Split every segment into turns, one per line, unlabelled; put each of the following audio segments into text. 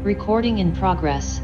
Recording in progress.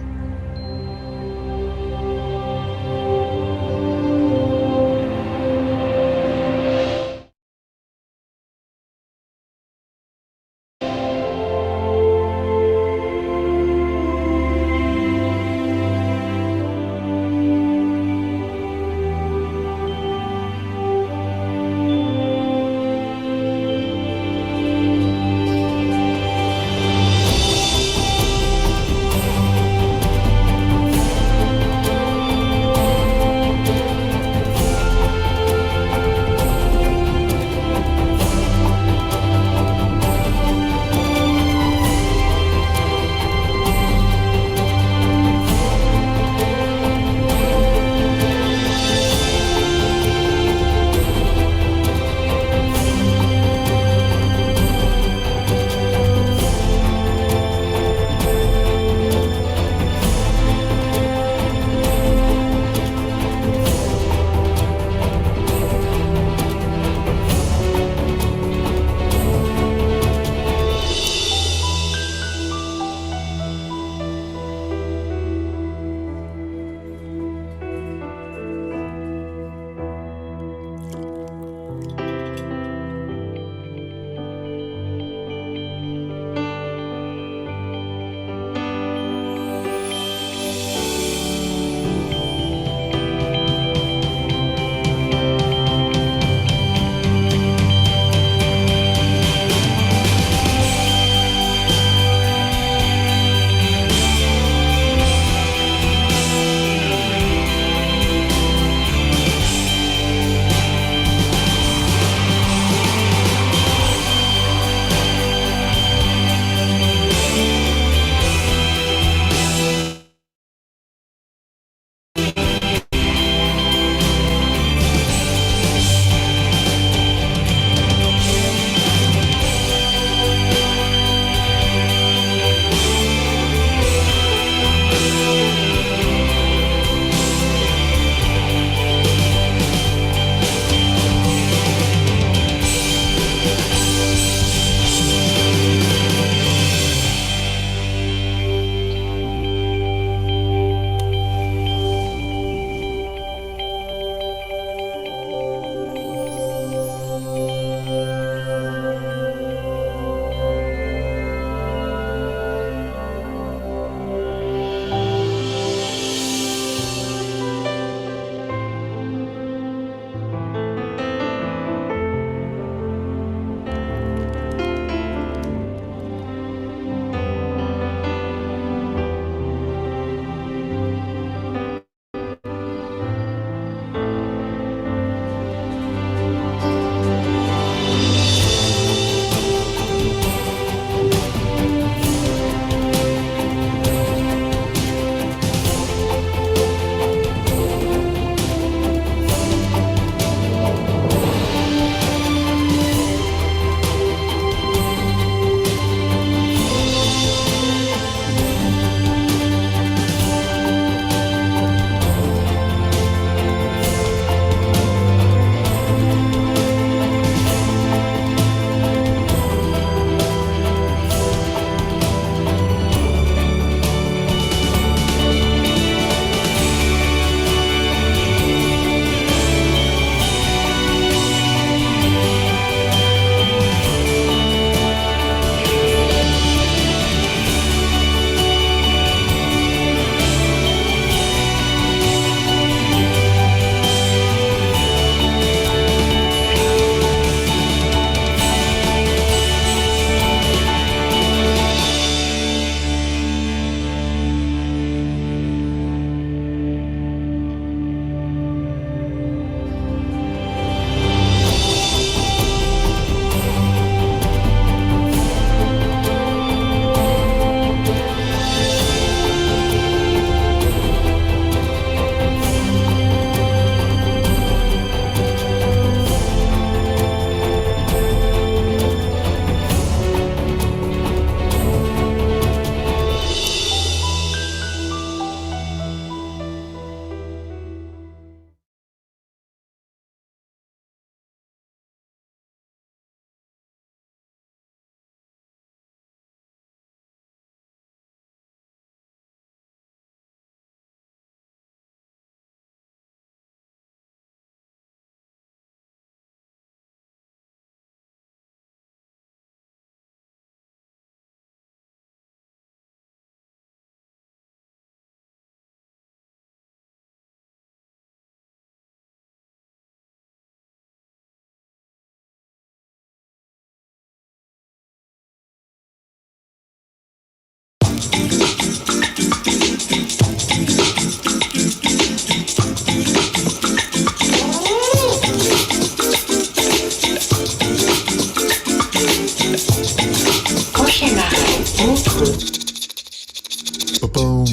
Ba-boom.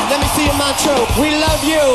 Let me see your mantra. We love you.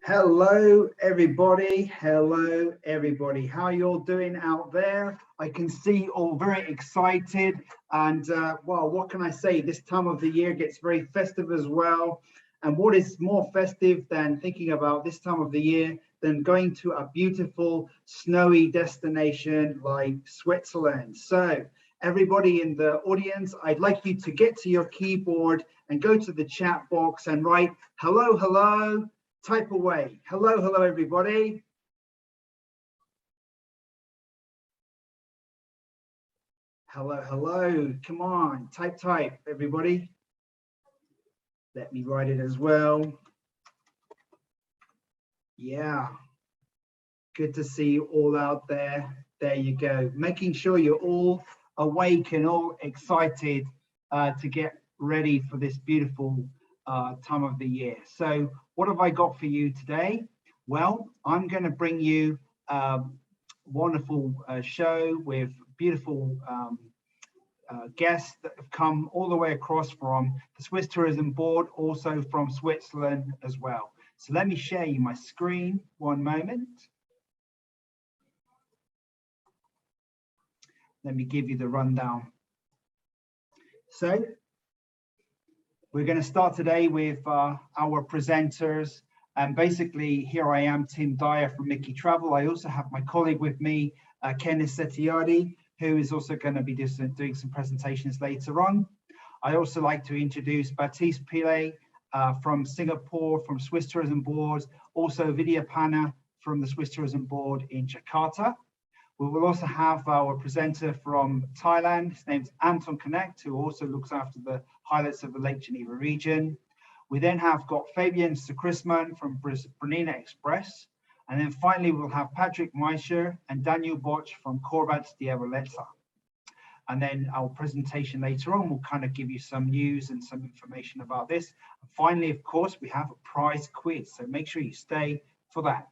Hello everybody, hello everybody. How are you all doing out there? I can see all very excited, and well, what can I say, this time of the year gets very festive as well. And what is more festive than thinking about this time of the year than going to a beautiful snowy destination like Switzerland? So everybody in the audience, I'd like you to get to your keyboard and go to the chat box and write hello, hello. Type away. Hello, hello, everybody. Hello, hello. Come on, type, everybody. Let me write it as well. Yeah. Good to see you all out there. There you go. Making sure you're all awake and all excited to get ready for this beautiful time of the year. So what have I got for you today? Well, I'm going to bring you a wonderful show with beautiful guests that have come all the way across from the Swiss Tourism Board, also from Switzerland as well. So let me share you my screen, one moment. let me give you the rundown. So we're going to start today with our presenters. And basically, here I am, Tim Dyer from Mickey Travel. I also have my colleague with me, Kenneth Setiardi, who is also going to be doing some presentations later on. I also like to introduce Baptiste Pile from Singapore, from Swiss Tourism Board, also Vidya Panna from the Swiss Tourism Board in Jakarta. We will also have our presenter from Thailand. His name's Anton Connect, who also looks after the highlights of the Lake Geneva region. We then have got Fabian Sakrisman from Bernina Express. And then finally, we'll have Patrick Meischer and Daniel Boch from Corvat Dievoleta. And then our presentation later on will kind of give you some news and some information about this. And finally, of course, we have a prize quiz. So make sure you stay for that.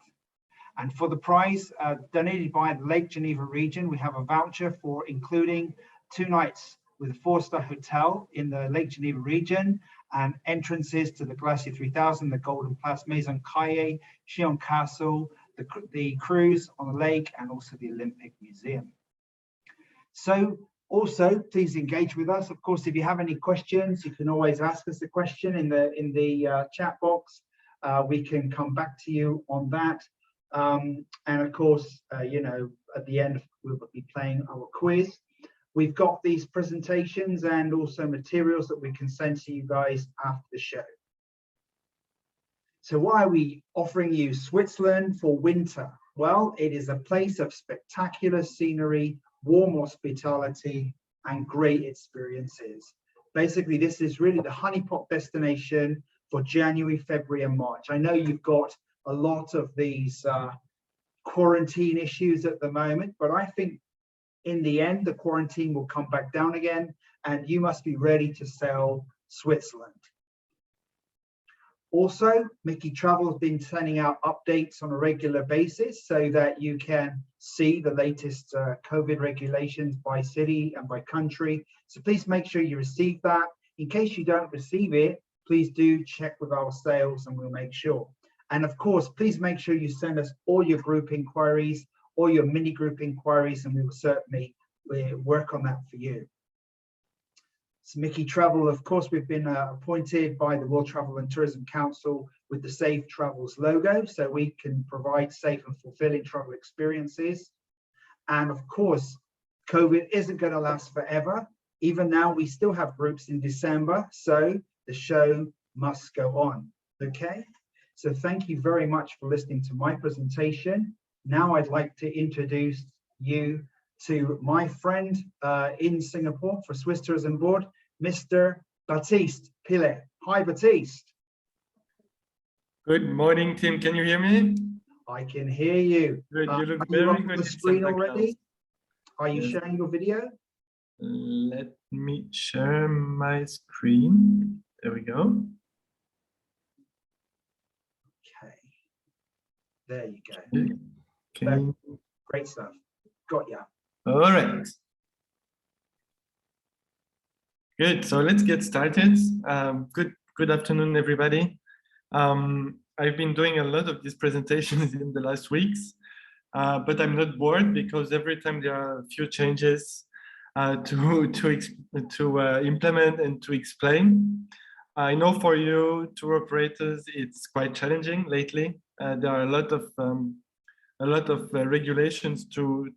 And for the prize donated by the Lake Geneva region, we have a voucher for including 2 nights with a 4-star hotel in the Lake Geneva region and entrances to the Glacier 3000, the Golden Place, Maison Caille, Chillon Castle, the cruise on the lake, and also the Olympic Museum. So also, please engage with us. Of course, if you have any questions, you can always ask us a question in the chat box. We can come back to you on that. And of course, you know, at the end, we'll be playing our quiz. We've got these presentations and also materials that we can send to you guys after the show. So why are we offering you Switzerland for winter? Well, it is a place of spectacular scenery, warm hospitality, and great experiences. Basically, this is really the honeypot destination for January, February, and March. I know you've got a lot of these quarantine issues at the moment, but I think in the end, the quarantine will come back down again, and you must be ready to sail Switzerland. Also, Mickey Travel has been sending out updates on a regular basis so that you can see the latest COVID regulations by city and by country. So please make sure you receive that. In case you don't receive it, please do check with our sales and we'll make sure. And of course, please make sure you send us all your group inquiries or your mini group inquiries, and we will certainly work on that for you. So Mickey Travel, of course, we've been appointed by the World Travel and Tourism Council with the Safe Travels logo, so we can provide safe and fulfilling travel experiences. And of course, COVID isn't going to last forever. Even now, we still have groups in December, so the show must go on, okay? So thank you very much for listening to my presentation. Now I'd like to introduce you to my friend in Singapore for Swiss Tourism Board, Mr. Baptiste Pile. Hi, Baptiste.
Good morning, Tim. Can you hear me?
I can hear you.
Good. You look
Are
very
you on
good.
the screen already? Are you
Yes.
sharing your video?
Let me share my screen. There we go.
Okay. There you go.
Okay.
Great stuff. Got ya.
All right. Good. So let's get started. Good afternoon, everybody. I've been doing a lot of these presentations in the last weeks, but I'm not bored because every time there are a few changes to implement and to explain. I know for you tour operators, it's quite challenging lately. There are a lot of regulations to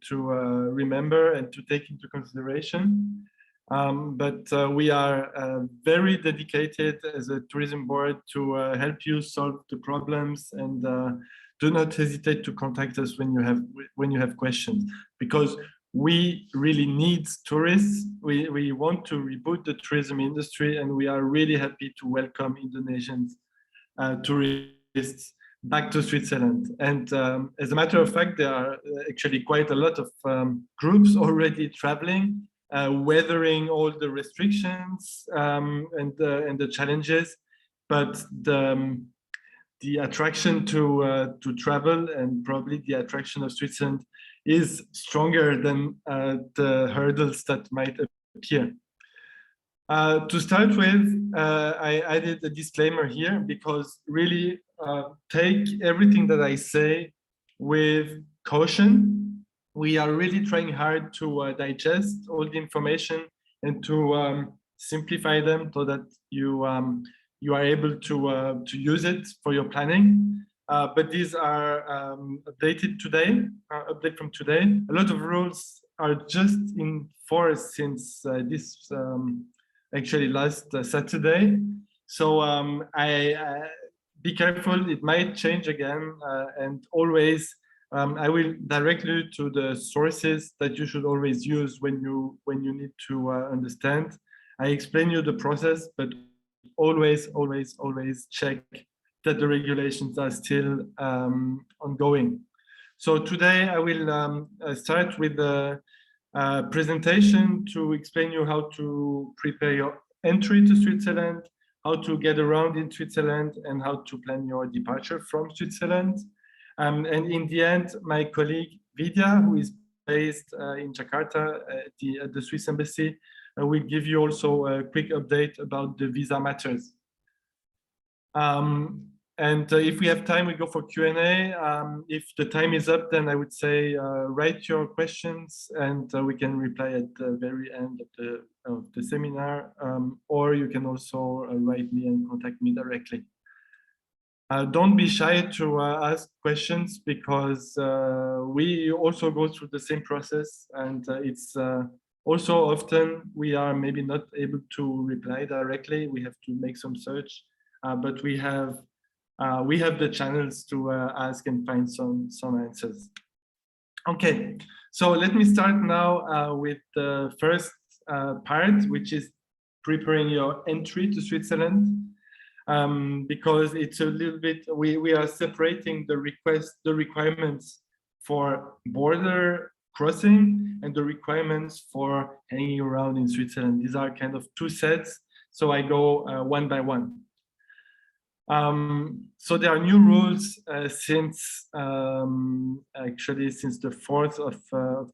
remember and to take into consideration. But we are very dedicated as a tourism board to help you solve the problems, and do not hesitate to contact us when you have questions, because we really need tourists. We want to reboot the tourism industry, and we are really happy to welcome Indonesian tourists back to Switzerland. And as a matter of fact, there are actually quite a lot of groups already traveling, weathering all the restrictions and the challenges. But the attraction to travel, and probably the attraction of Switzerland, is stronger than the hurdles that might appear. To start with, I added a disclaimer here because really take everything that I say with caution. we are really trying hard to digest all the information and to simplify them so that you are able to use it for your planning. But these are updated today, update from today. A lot of rules are just in force since this actually last Saturday. So I be careful, it might change again, and always I will direct you to the sources that you should always use when you need to understand. I explain you the process, but always check that the regulations are still ongoing. So today I will start with the presentation to explain you how to prepare your entry to Switzerland, how to get around in Switzerland, and how to plan your departure from Switzerland. And in the end, my colleague Vidya, who is based in Jakarta at the Swiss Embassy, will give you also a quick update about the visa matters. And if we have time, we go for Q&A. If the time is up, then I would say write your questions and we can reply at the very end of the seminar, or you can also write me and contact me directly. Don't be shy to ask questions, because we also go through the same process, and it's also often we are maybe not able to reply directly. We have to make some search, but we have the channels to ask and find some answers. Okay, so let me start now with the first part, which is preparing your entry to Switzerland. Because it's a little bit, we are separating the requirements for border crossing and the requirements for hanging around in Switzerland. These are kind of two sets, so I go one by one. So there are new rules since actually since the 4th of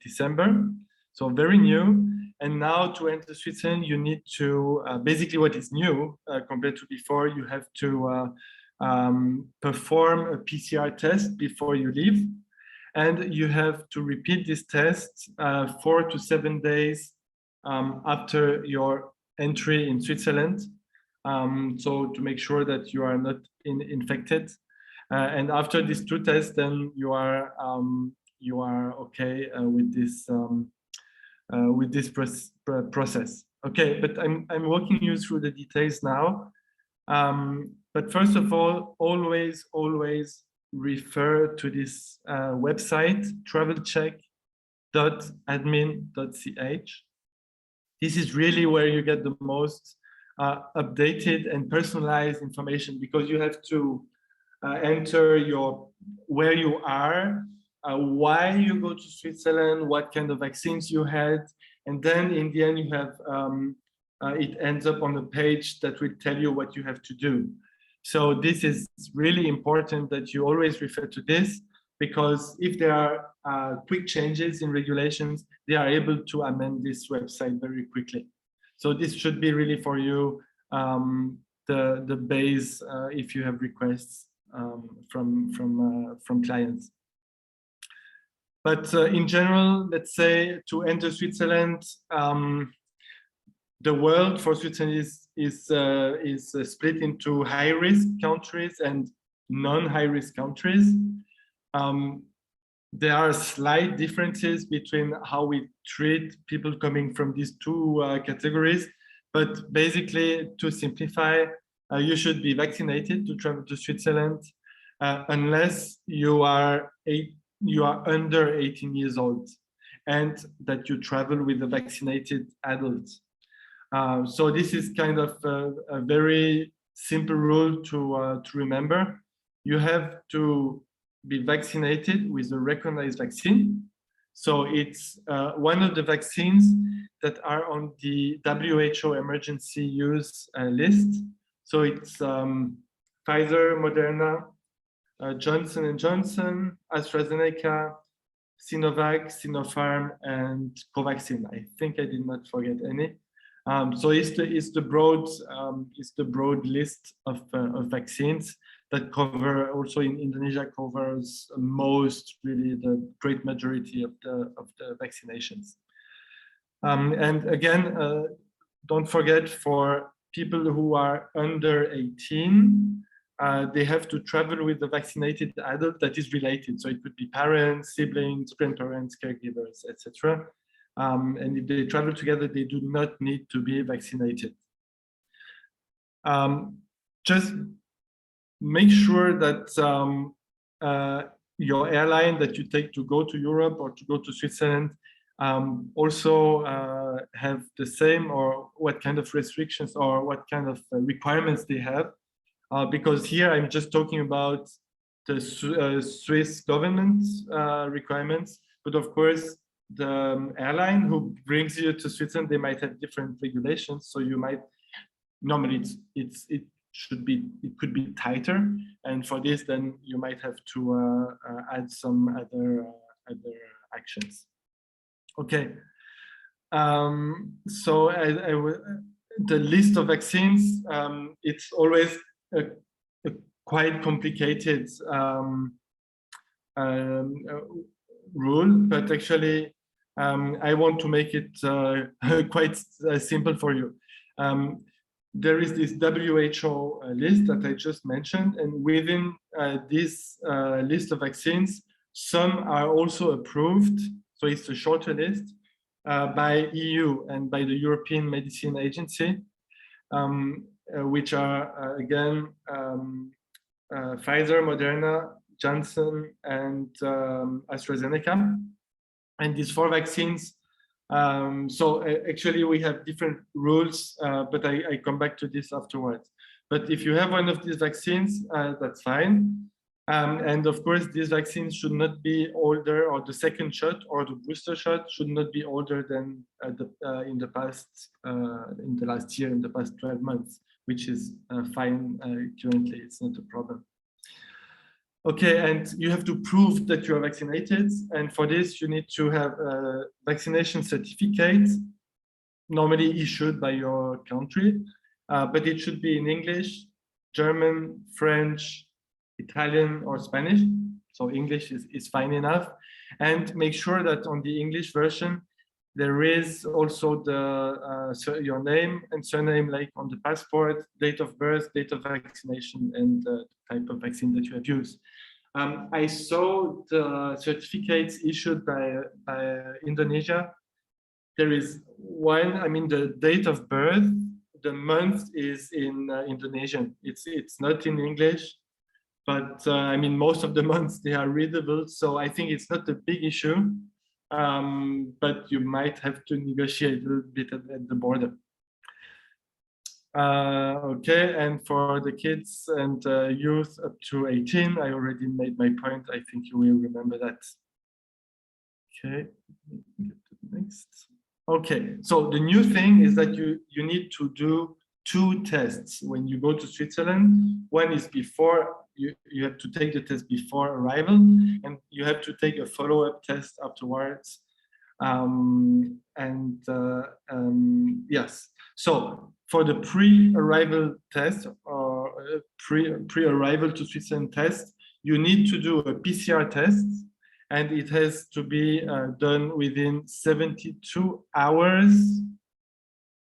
December, so very new. And now to enter Switzerland, you need to, basically what is new compared to before, you have to perform a PCR test before you leave. And you have to repeat this test 4 to 7 days after your entry in Switzerland. So to make sure that you are not infected. And after these two tests, then you are okay with this process. Okay, but I'm walking you through the details now. But first of all, always refer to this website, travelcheck.admin.ch. This is really where you get the most updated and personalized information, because you have to enter where you are, why you go to Switzerland, what kind of vaccines you had, and then in the end you have it ends up on a page that will tell you what you have to do. So this is really important that you always refer to this, because if there are quick changes in regulations, they are able to amend this website very quickly. So this should be really for you the base if you have requests from clients. But in general, let's say to enter Switzerland, the world for Switzerland is split into high-risk countries and non-high-risk countries. There are slight differences between how we treat people coming from these two categories, but basically, to simplify, you should be vaccinated to travel to Switzerland unless you are under 18 years old and that you travel with a vaccinated adult. So this is kind of a very simple rule to remember. You have to be vaccinated with a recognized vaccine. So it's one of the vaccines that are on the WHO emergency use list. So it's Pfizer, Moderna, Johnson & Johnson, AstraZeneca, Sinovac, Sinopharm, and Covaxin. I think I did not forget any. So it's the broad list of vaccines. that cover also in Indonesia covers really the great majority of the vaccinations. And again, don't forget, for people who are under 18, they have to travel with a vaccinated adult that is related. So it could be parents, siblings, grandparents, caregivers, etc. And if they travel together, they do not need to be vaccinated. Just make sure that your airline that you take to go to Europe or to go to Switzerland also have the same, or what kind of restrictions or what kind of requirements they have. Because here I'm just talking about the Swiss government requirements, but of course the airline who brings you to Switzerland, they might have different regulations. So you might, normally it could be tighter, and for this then you might have to add some other actions. Okay, so the list of vaccines, it's always a quite complicated rule, but actually I want to make it quite simple for you. There is this WHO list that I just mentioned, and within this list of vaccines, some are also approved, so it's a shorter list, by EU and by the European Medicine Agency, which are again Pfizer, Moderna, Janssen, and AstraZeneca. And these 4 vaccines, so actually we have different rules, but I come back to this afterwards. But if you have one of these vaccines, that's fine. And of course, these vaccines should not be older, or the second shot or the booster shot should not be older than in the last year, in the past 12 months, which is fine currently. It's not a problem. Okay, and you have to prove that you are vaccinated, and for this you need to have a vaccination certificate, normally issued by your country, but it should be in English, German, French, Italian, or Spanish. So English is fine enough. And make sure that on the English version there is also the your name and surname, like on the passport, date of birth, date of vaccination, and the type of vaccine that you have used. I saw the certificates issued by Indonesia. There is one, I mean, the date of birth, the month is in Indonesian. It's not in English, but I mean, most of the months they are readable. So I think it's not a big issue, but you might have to negotiate a little bit at the border. Okay, and for the kids and youth up to 18, I already made my point. I think you will remember that. Okay, get to the next. Okay, so the new thing is that you need to do 2 tests when you go to Switzerland. One is before, you have to take the test before arrival, and you have to take a follow-up test afterwards. Yes, so for the pre-arrival test, or pre-arrival to Switzerland test, you need to do a PCR test, and it has to be done within 72 hours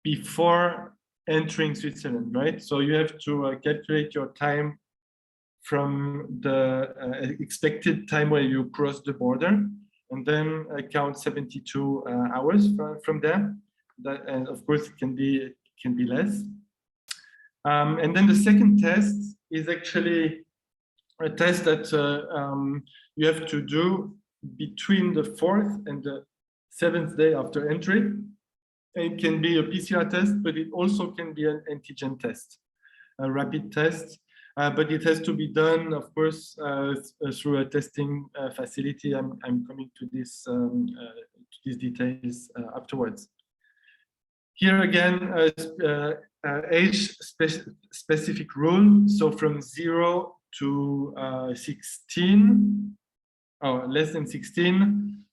before entering Switzerland, right? So you have to calculate your time from the expected time where you cross the border, and then count 72 hours from there. And of course, it can be less. And then the second test is actually a test that you have to do between the 4th and the 7th day after entry. It can be a PCR test, but it also can be an antigen test, a rapid test. But it has to be done, of course, through a testing facility. I'm coming to these details afterwards. Here again, age-specific rule. So from 0 to 16, or less than 16,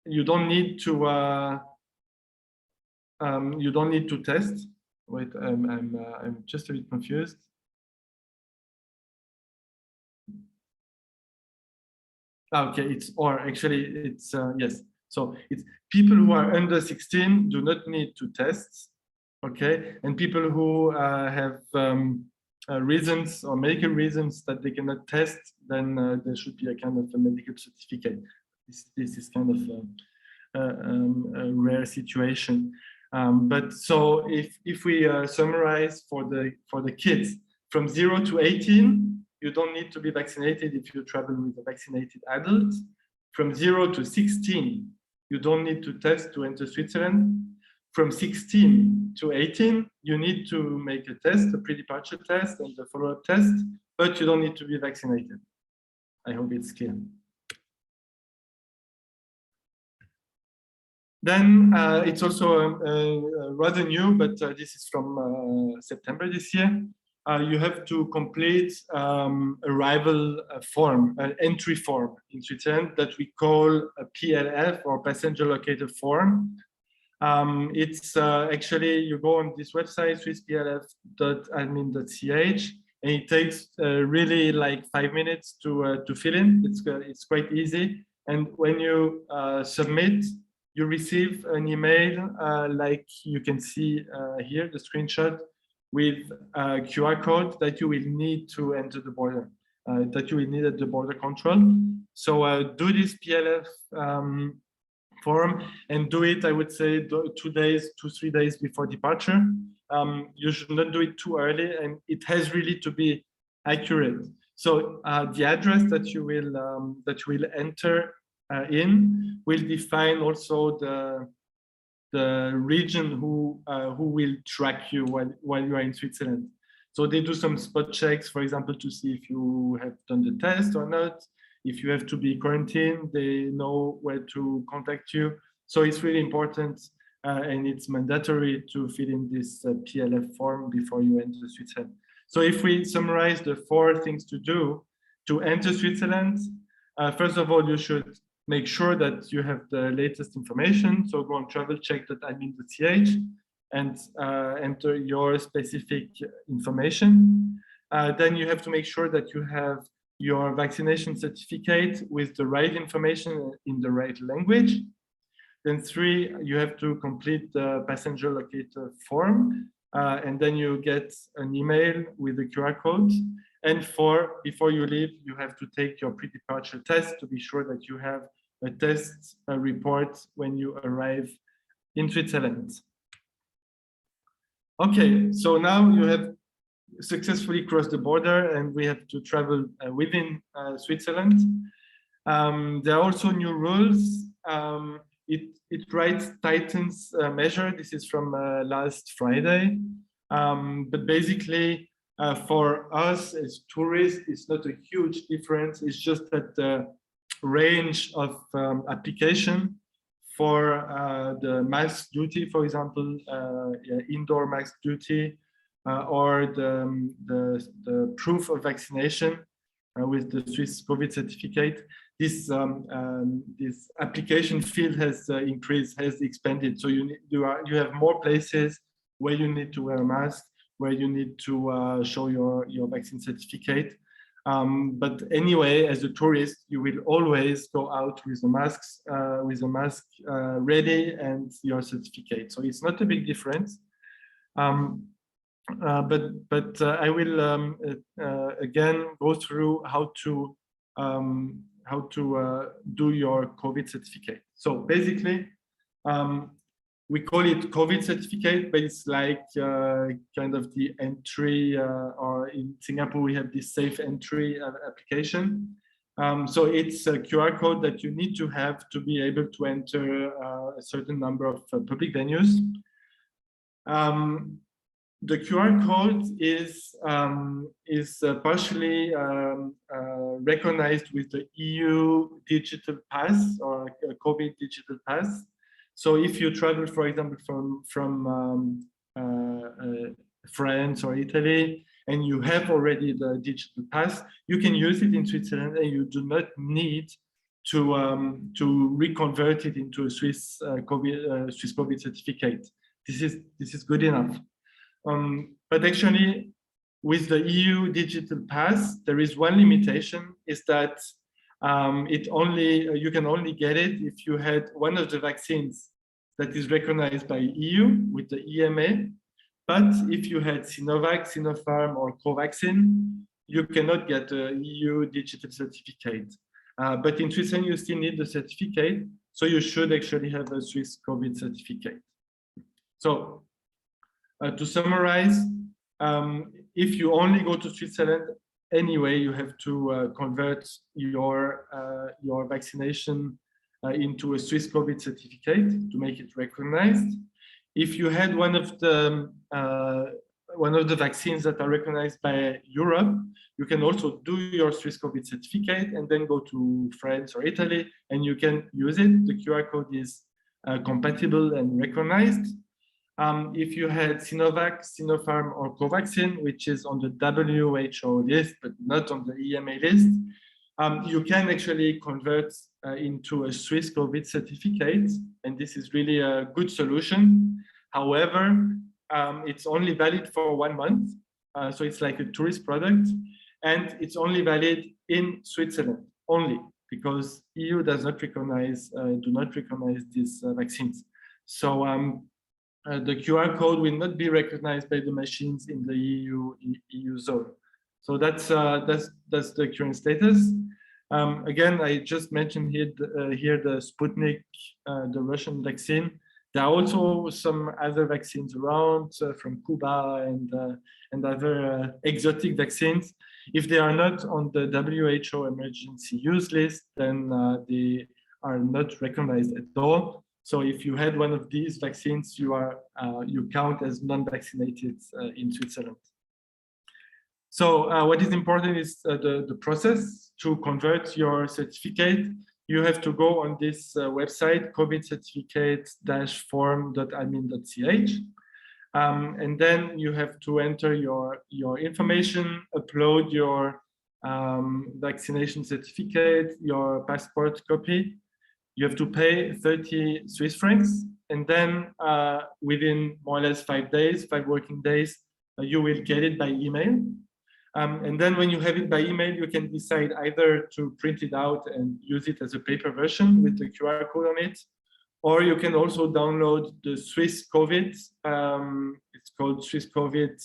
you don't need to test. Wait, I'm just a bit confused. Okay, it's yes. So it's people who are under 16 do not need to test, okay? And people who have reasons or medical reasons that they cannot test, then there should be a kind of a medical certificate. This is kind of a rare situation. But so if we summarize for the kids from 0 to 18, you don't need to be vaccinated if you travel with a vaccinated adult. From 0 to 16, you don't need to test to enter Switzerland. From 16 to 18, you need to make a test, a pre-departure test and a follow-up test, but you don't need to be vaccinated. I hope it's clear. Then it's also rather new, but this is from September this year. You have to complete arrival form, an entry form in Switzerland that we call a PLF or passenger locator form. It's actually, you go on this website, swissplf.admin.ch, and it takes really like 5 minutes to fill in. It's quite easy. And when you submit, you receive an email like you can see here, the screenshot, with a QR code that you will need to enter the border, that you will need at the border control. So do this PLF form and do it, I would say, 2 days, 2-3 days before departure. You should not do it too early, and it has really to be accurate. So the address that you will enter in will define also the region who will track you while you are in Switzerland. So they do some spot checks, for example, to see if you have done the test or not. If you have to be quarantined, they know where to contact you. So it's really important and it's mandatory to fill in this PLF form before you enter Switzerland. So if we summarize the 4 things to do to enter Switzerland, first of all, you should make sure that you have the latest information. So go on travelcheck.admin.ch and enter your specific information. Then you have to make sure that you have your vaccination certificate with the right information in the right language. Then 3, you have to complete the passenger locator form. And then you get an email with the QR code. And 4, before you leave, you have to take your pre-departure test to be sure that you have a test report when you arrive in Switzerland. Okay, so now you have successfully crossed the border and we have to travel within Switzerland. There are also new rules. It tightens measure. This is from last Friday. But basically, for us as tourists, it's not a huge difference. It's just that the range of application for the mask duty, for example, indoor mask duty, or the proof of vaccination with the Swiss COVID certificate. This application field has increased, has expanded. So you have more places where you need to wear a mask, where you need to show your vaccine certificate. But anyway, as a tourist, you will always go out with the mask ready and your certificate. So it's not a big difference. But I will again go through how to do your COVID certificate. So basically, we call it COVID certificate, but it's like kind of the entry, or in Singapore, we have this safe entry application. So it's a QR code that you need to have to be able to enter a certain number of public venues. The QR code is partially recognized with the EU digital pass or COVID digital pass. So if you travel, for example, from France or Italy, and you have already the digital pass, you can use it in Switzerland, and you do not need to reconvert it into a Swiss COVID certificate. This is good enough. But actually, with the EU digital pass, there is one limitation: is that You can only get it if you had one of the vaccines that is recognized by EU with the EMA. But if you had Sinovac, Sinopharm, or Covaxin, you cannot get a EU digital certificate. But in Switzerland, you still need the certificate, so you should actually have a Swiss COVID certificate. So to summarize, if you only go to Switzerland, anyway, you have to convert your vaccination into a Swiss COVID certificate to make it recognized. If you had one of the vaccines that are recognized by Europe, you can also do your Swiss COVID certificate and then go to France or Italy and you can use it. The QR code is compatible and recognized. If you had Sinovac, Sinopharm, or Covaxin, which is on the WHO list, but not on the EMA list, you can actually convert into a Swiss COVID certificate, and this is really a good solution. However, it's only valid for 1 month, so it's like a tourist product, and it's only valid in Switzerland only, because EU does not recognize, do not recognize these vaccines. So the QR code will not be recognized by the machines in the EU zone. So that's the current status. Again, I just mentioned here the Sputnik, the Russian vaccine. There are also some other vaccines around from Cuba and other exotic vaccines. If they are not on the WHO emergency use list, then they are not recognized at all. So if you had one of these vaccines, you count as non-vaccinated in Switzerland. So what is important is the process to convert your certificate. You have to go on this website, covidcertificate-form.admin.ch. And then you have to enter your information, upload your vaccination certificate, your passport copy. You have to pay 30 Swiss francs. And then within more or less 5 days, 5 working days, you will get it by email. And then when you have it by email, you can decide either to print it out and use it as a paper version with the QR code on it, or you can also download the Swiss COVID. It's called Swiss COVID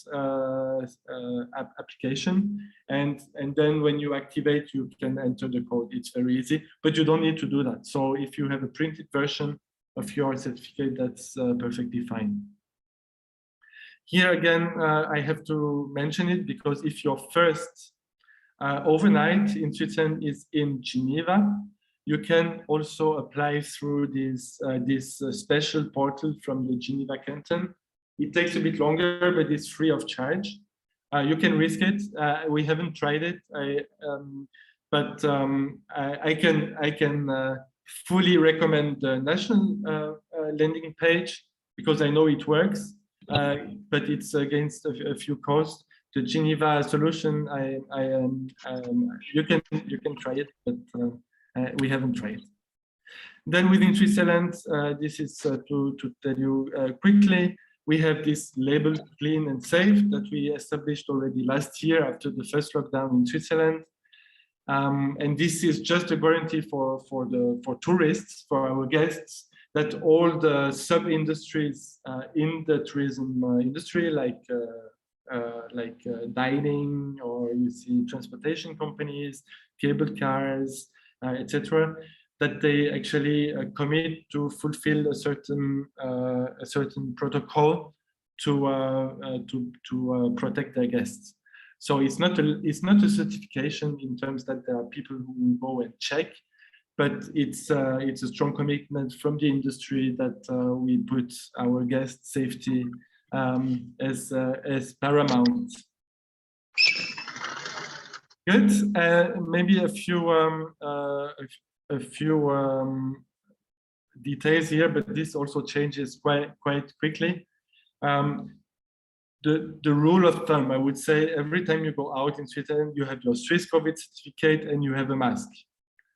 application. And then when you activate, you can enter the code. It's very easy, but you don't need to do that. So if you have a printed version of your certificate, that's perfectly fine. Here again, I have to mention it because if your first overnight in Switzerland is in Geneva, you can also apply through this special portal from the Geneva Canton. It takes a bit longer, but it's free of charge. You can risk it. We haven't tried it, but I can fully recommend the national landing page because I know it works. But it's against a few costs. The Geneva solution, you can try it, but we haven't tried. Then within Switzerland, this is to tell you quickly, we have this label clean and safe that we established already last year after the first lockdown in Switzerland. And this is just a guarantee for tourists, for our guests, that all the sub-industries in the tourism industry, like dining, or you see transportation companies, cable cars, etc., that they actually commit to fulfill a certain protocol to protect their guests. So it's not a certification in terms that there are people who will go and check, but it's a strong commitment from the industry that we put our guest safety as paramount. Good. Maybe a few details here, but this also changes quite quickly. The rule of thumb, I would say, every time you go out in Switzerland, you have your Swiss COVID certificate and you have a mask.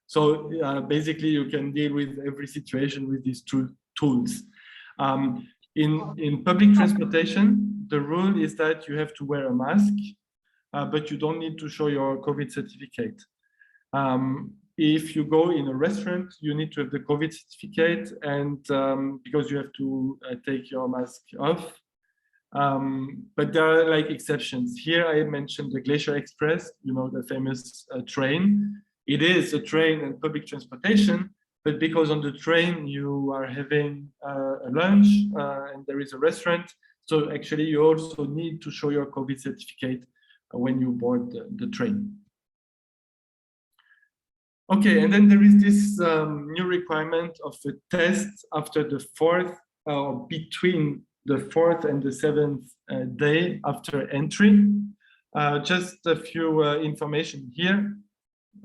So basically, you can deal with every situation with these two tools. In public transportation, the rule is that you have to wear a mask, but you don't need to show your COVID certificate. if you go in a restaurant, you need to have the COVID certificate, and because you have to take your mask off. But there are like exceptions. Here I mentioned the Glacier Express, you know, the famous train. It is a train and public transportation, but because on the train you are having a lunch and there is a restaurant, so actually you also need to show your COVID certificate when you board the train. Okay, and then there is this new requirement of a test after the 4th or between the 4th and the 7th day after entry. Just a few information here.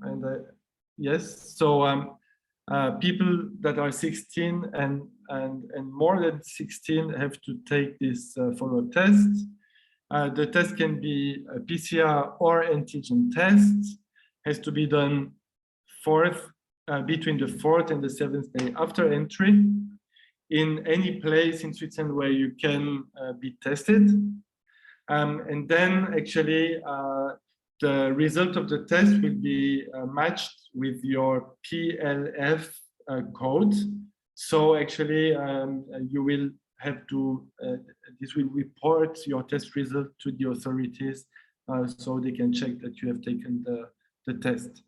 And yes, so people that are 16 and more than 16 have to take this follow-up test. The test can be a PCR or antigen test. Has to be done between the 4th and the 7th day after entry, in any place in Switzerland where you can be tested. And then actually the result of the test will be matched with your PLF code. So actually you will have to, this will report your test result to the authorities so they can check that you have taken the test.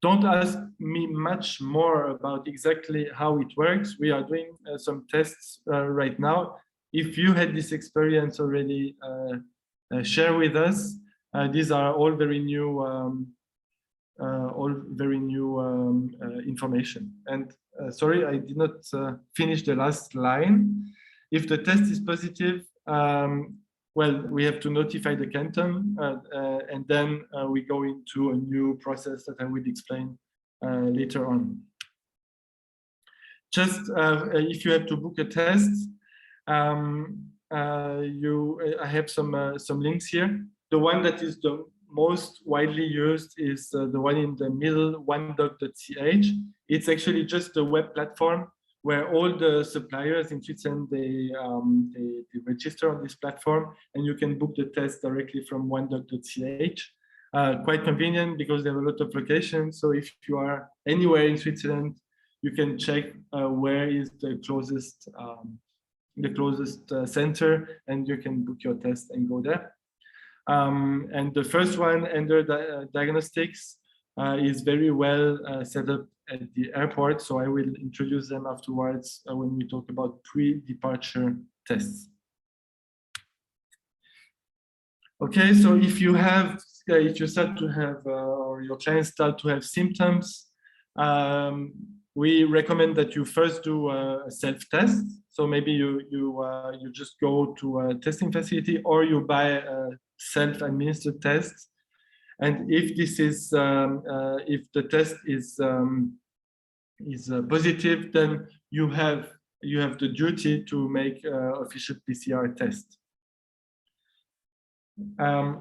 Don't ask me much more about exactly how it works. We are doing some tests right now. If you had this experience already, share with us. These are all very new, information. And sorry, I did not finish the last line. If the test is positive, well, we have to notify the canton, and then we go into a new process that I will explain later on. Just if you have to book a test, I have some links here. The one that is the most widely used is the one in the middle, onedoc.ch. It's actually just a web platform where all the suppliers in Switzerland, they register on this platform, and you can book the test directly from onedoc.ch. Quite convenient because they have a lot of locations. So if you are anywhere in Switzerland, you can check where is the closest center, and you can book your test and go there. And the first one, Ender Diagnostics, is very well set up at the airport. So I will introduce them afterwards when we talk about pre-departure tests. Okay, so if you start to have, or your clients start to have symptoms, we recommend that you first do a self-test. So maybe you just go to a testing facility, or you buy a self-administered test. And if this is, if the test is positive, then you have the duty to make official PCR test.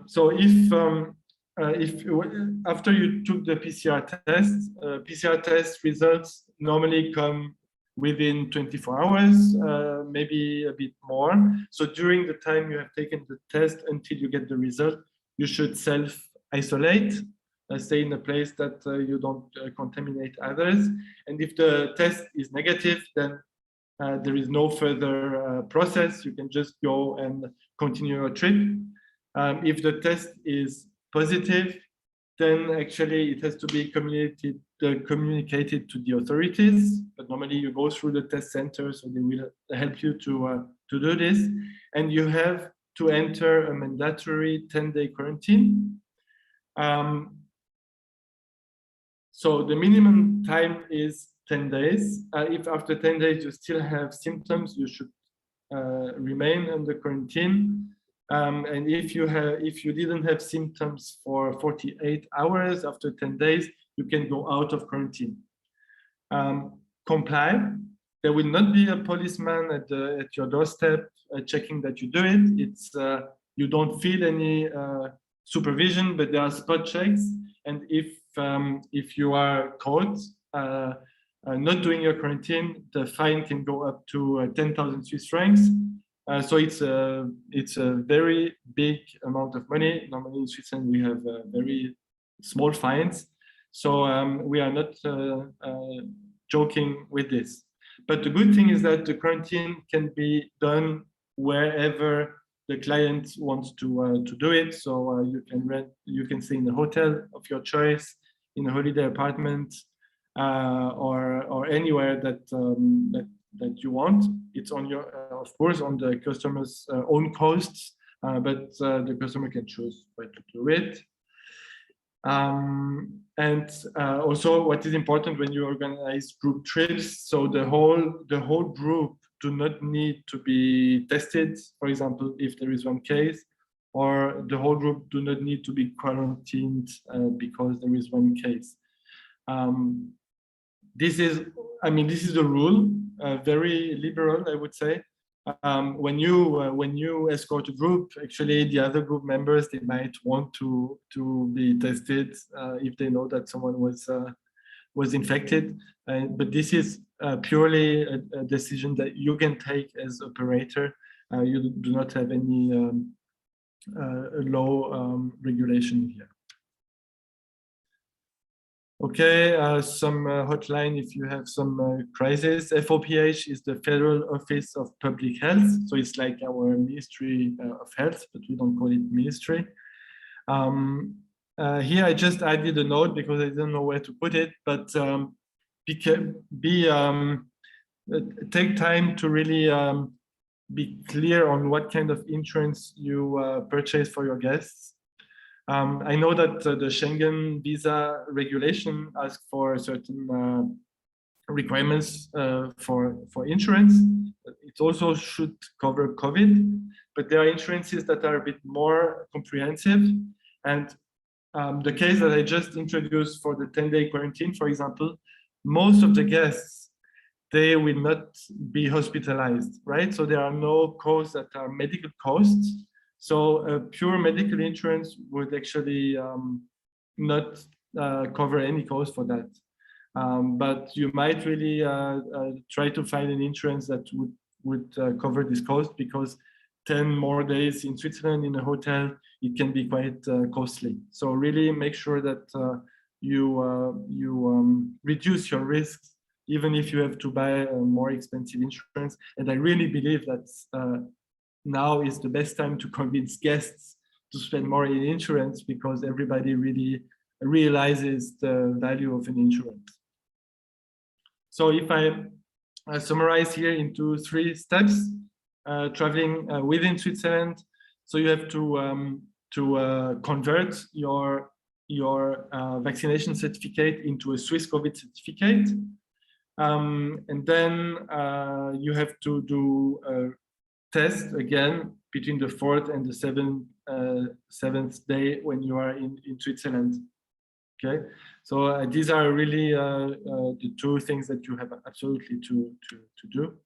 So if after you took the PCR test results normally come within 24 hours, maybe a bit more. So during the time you have taken the test until you get the result, you should self-isolate, stay in a place that you don't contaminate others. And if the test is negative, then there is no further process. You can just go and continue your trip. If the test is positive, then actually it has to be communicated to the authorities. But normally you go through the test center, so they will help you to do this. And you have to enter a mandatory 10-day quarantine. So the minimum time is 10 days. If after 10 days you still have symptoms, you should remain under quarantine. And if you didn't have symptoms for 48 hours after 10 days, you can go out of quarantine. Comply. There will not be a policeman at your doorstep checking that you do it. It's you don't feel any supervision, but there are spot checks. And if you are caught not doing your quarantine, the fine can go up to 10,000 Swiss francs. So it's a very big amount of money. Normally in Switzerland we have very small fines, So we are not joking with this. But the good thing is that the quarantine can be done wherever the client wants to do it. So you can stay in a hotel of your choice, in a holiday apartment, or anywhere that you want. It's on your, of course, on the customer's own costs, but the customer can choose where to do it. And also, what is important when you organize group trips, so the whole group do not need to be tested, for example, if there is one case, or the whole group do not need to be quarantined because there is one case. This is the rule, very liberal, I would say. When you escort a group, actually the other group members, they might want to be tested if they know that someone was infected. But this is purely a decision that you can take as operator. You do not have any law regulation here. Okay, some hotline if you have some crisis. FOPH is the Federal Office of Public Health. So it's like our Ministry of Health, but we don't call it ministry. Here I just added a note because I don't know where to put it, but take time to really be clear on what kind of insurance you purchase for your guests. I know that the Schengen visa regulation asks for certain requirements for insurance. It also should cover COVID, but there are insurances that are a bit more comprehensive. And the case that I just introduced for the 10-day quarantine, for example, most of the guests, they will not be hospitalized, right? So there are no costs that are medical costs. So pure medical insurance would actually not cover any cost for that. But you might really try to find an insurance that would cover this cost, because 10 more days in Switzerland in a hotel, it can be quite costly. So really make sure that you reduce your risks, even if you have to buy a more expensive insurance. And I really believe that now is the best time to convince guests to spend more in insurance, because everybody really realizes the value of an insurance. So if I summarize here into 3 steps, traveling within Switzerland. So you have to convert your vaccination certificate into a Swiss COVID certificate. And then you have to do a test again between the 4th and the 7th day when you are in Switzerland. Okay, so these are really the 2 things that you have absolutely to do.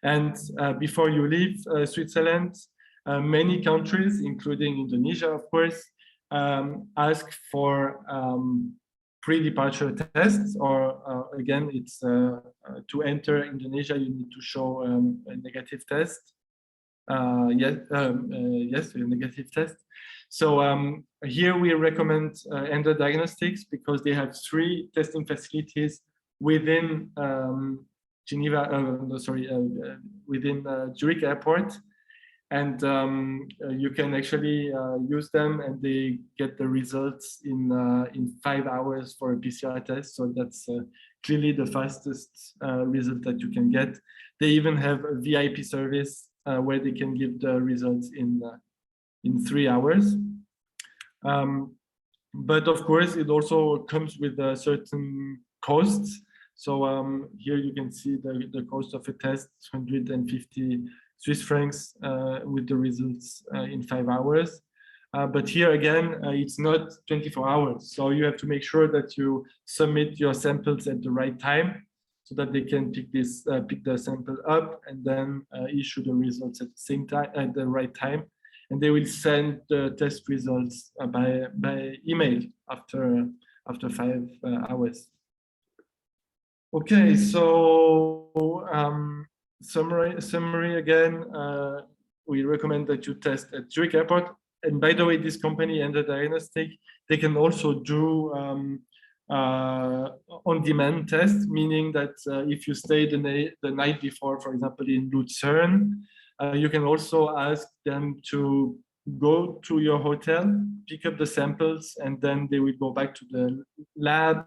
And before you leave Switzerland, many countries, including Indonesia, of course, ask for pre-departure tests, or again, it's to enter Indonesia, you need to show a negative test. Yes, a negative test. So here we recommend Endo Diagnostics, because they have 3 testing facilities within within Zurich Airport, and you can actually use them, and they get the results in 5 hours for a PCR test. So that's clearly the fastest result that you can get. They even have a VIP service where they can give the results in 3 hours. But of course, it also comes with certain costs. So here you can see the cost of a test, 150 Swiss francs with the results in 5 hours. But here again, it's not 24 hours. So you have to make sure that you submit your samples at the right time, so that they can pick the sample up and then issue the results at the same time, at the right time. And they will send the test results by email after 5 hours. Okay, so summary again, we recommend that you test at Zurich Airport. And by the way, this company, Endo Diagnostic, they can also do on-demand test, meaning that if you stay the night before, for example, in Lucerne, you can also ask them to go to your hotel, pick up the samples, and then they will go back to the lab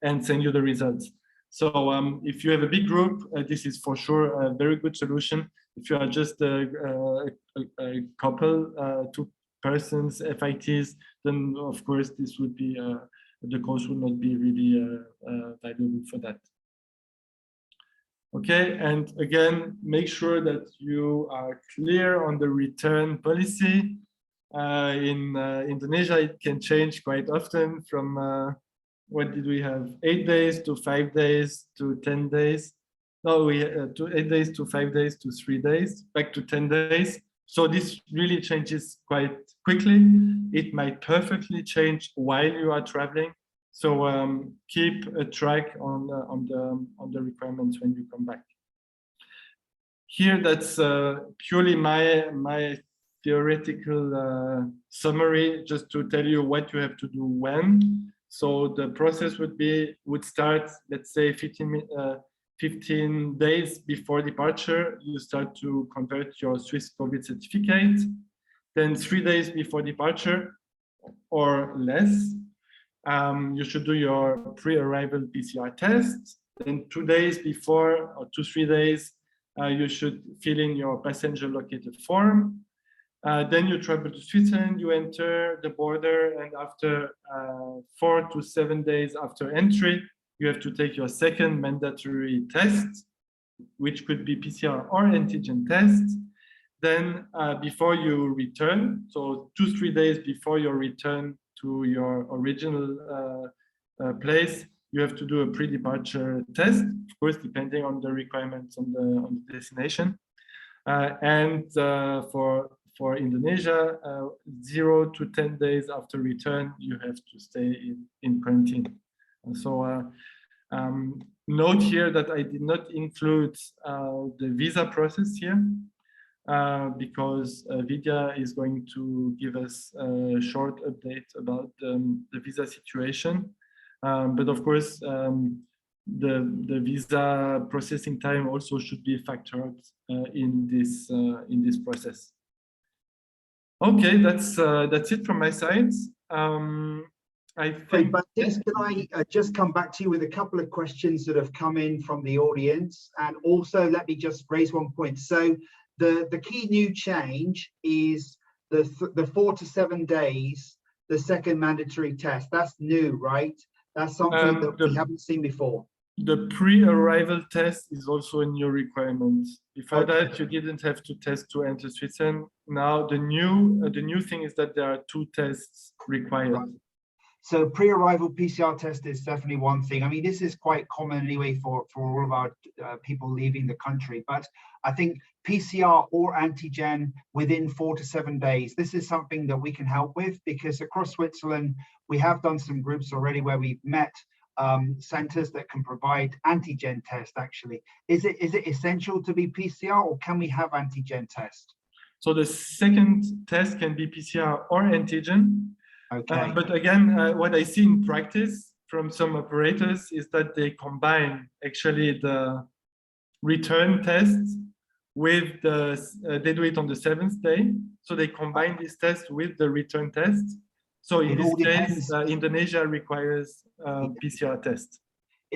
and send you the results. So if you have a big group, this is for sure a very good solution. If you are just a couple, 2 persons, FITs, then of course this would be, the cost would not be really valuable for that. Okay, and again, make sure that you are clear on the return policy. In Indonesia, it can change quite often from, what did we have? 8 days to 5 days to 10 days. No, we to 8 days to 5 days to 3 days, back to 10 days. So this really changes quite quickly. It might perfectly change while you are traveling. So keep a track on the requirements when you come back. Here, that's purely my theoretical summary, just to tell you what you have to do when. So the process would start, let's say, 15 days before departure. You start to convert your Swiss COVID certificate. Then 3 days before departure or less, you should do your pre-arrival PCR test. Then 2 days before, or 2-3 days, you should fill in your passenger located form. Then you travel to Switzerland, you enter the border, and after 4 to 7 days after entry, you have to take your second mandatory test, which could be PCR or antigen test. Then before you return, so 2-3 days before your return to your original place, you have to do a pre-departure test, of course, depending on the requirements on the destination. And for Indonesia, 0 to 10 days after return, you have to stay in quarantine. And so note here that I did not include the visa process here, because Vidya is going to give us a short update about the visa situation. But of course, the visa processing time also should be factored in this process. Okay, that's it from my side. I think.
Baptiste, can I just come back to you with a couple of questions that have come in from the audience, and also let me just raise one point. So the key new change is the 4 to 7 days, the second mandatory test. That's new, right? That's something that we haven't seen before.
The pre-arrival test is also a new requirement. Before that, you didn't have to test to enter Switzerland. Now the new thing is that there are 2 tests required.
Right. So pre-arrival PCR test is definitely one thing. I mean, this is quite common anyway for all of our people leaving the country. But I think PCR or antigen within 4 to 7 days, this is something that we can help with, because across Switzerland, we have done some groups already where we've met centers that can provide antigen test. Actually, is it essential to be PCR, or can we have antigen test?
So the second test can be PCR or antigen.
Okay.
But again, what I see in practice from some operators is that they combine actually the return tests with they do it on the 7th day. So they combine this test with the return test. So in this case, Indonesia requires PCR test.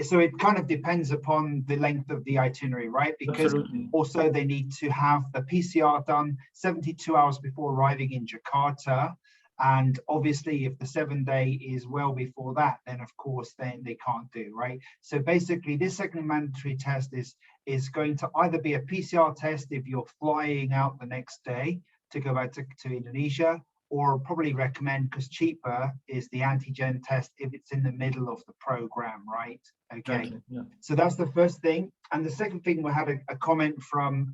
So it kind of depends upon the length of the itinerary, right? Because
Absolutely.
Also they need to have the PCR done 72 hours before arriving in Jakarta. And obviously, if the 7-day is well before that, then of course, then they can't do, right? So basically, this second mandatory test is going to either be a PCR test if you're flying out the next day to go back to Indonesia, or probably recommend, because cheaper, is the antigen test if it's in the middle of the program, right? Okay,
Exactly, yeah.
So that's the first thing. And the second thing, we had a comment from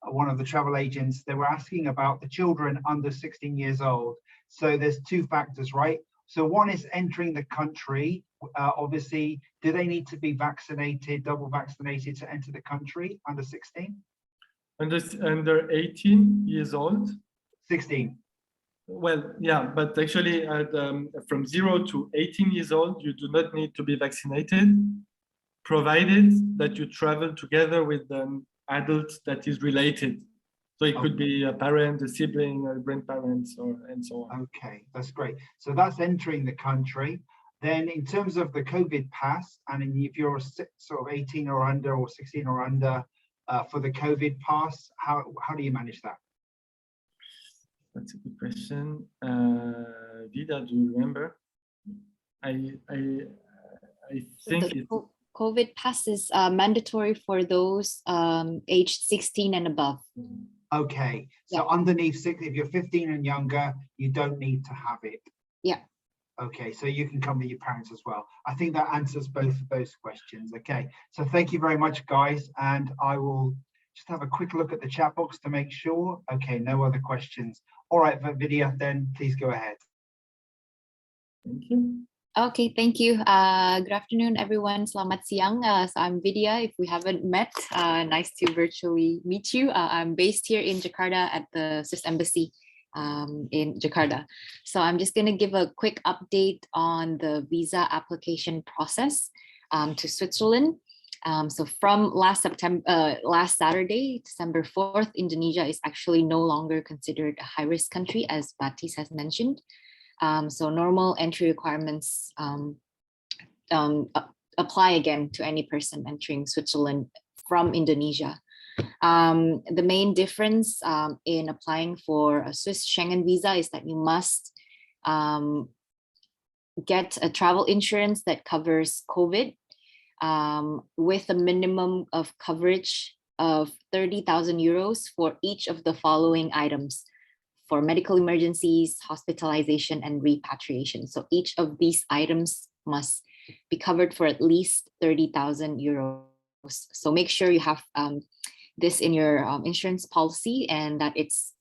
one of the travel agents. They were asking about the children under 16 years old. So there's 2 factors, right? So one is entering the country. Obviously, do they need to be vaccinated, double vaccinated to enter the country under 16?
Under 18 years old?
16.
Well, yeah, but actually from 0 to 18 years old, you do not need to be vaccinated, provided that you travel together with an adult that is related. So it could be a parent, a sibling, a grandparent, and so on.
Okay, that's great. So that's entering the country. Then in terms of the COVID pass, and if you're sort of 18 or under or 16 or under for the COVID pass, how do you manage that?
That's a good question. Vida, do you remember? I think
the COVID pass is mandatory for those aged 16 and above.
Okay, so
Yeah.
underneath 6, if you're 15 and younger, you don't need to have it.
Yeah.
Okay, so you can come with your parents as well. I think that answers both of those questions. Okay, so thank you very much, guys. And I will just have a quick look at the chat box to make sure. Okay, no other questions. All right, Vidya, then please go ahead.
thank you.
Okay, thank you. Good afternoon, everyone. Selamat siang. So I'm Vidya. If we haven't met, nice to virtually meet you. I'm based here in Jakarta at the Swiss Embassy in Jakarta. So I'm just going to give a quick update on the visa application process to Switzerland. So from last Saturday, December 4th, Indonesia is actually no longer considered a high-risk country, as Batis has mentioned. So normal entry requirements apply again to any person entering Switzerland from Indonesia. The main difference in applying for a Swiss Schengen visa is that you must get a travel insurance that covers COVID with a minimum of coverage of 30,000 euros for each of the following items: for medical emergencies, hospitalization, and repatriation. So each of these items must be covered for at least 30,000 euros. So make sure you have this in your insurance policy and that it's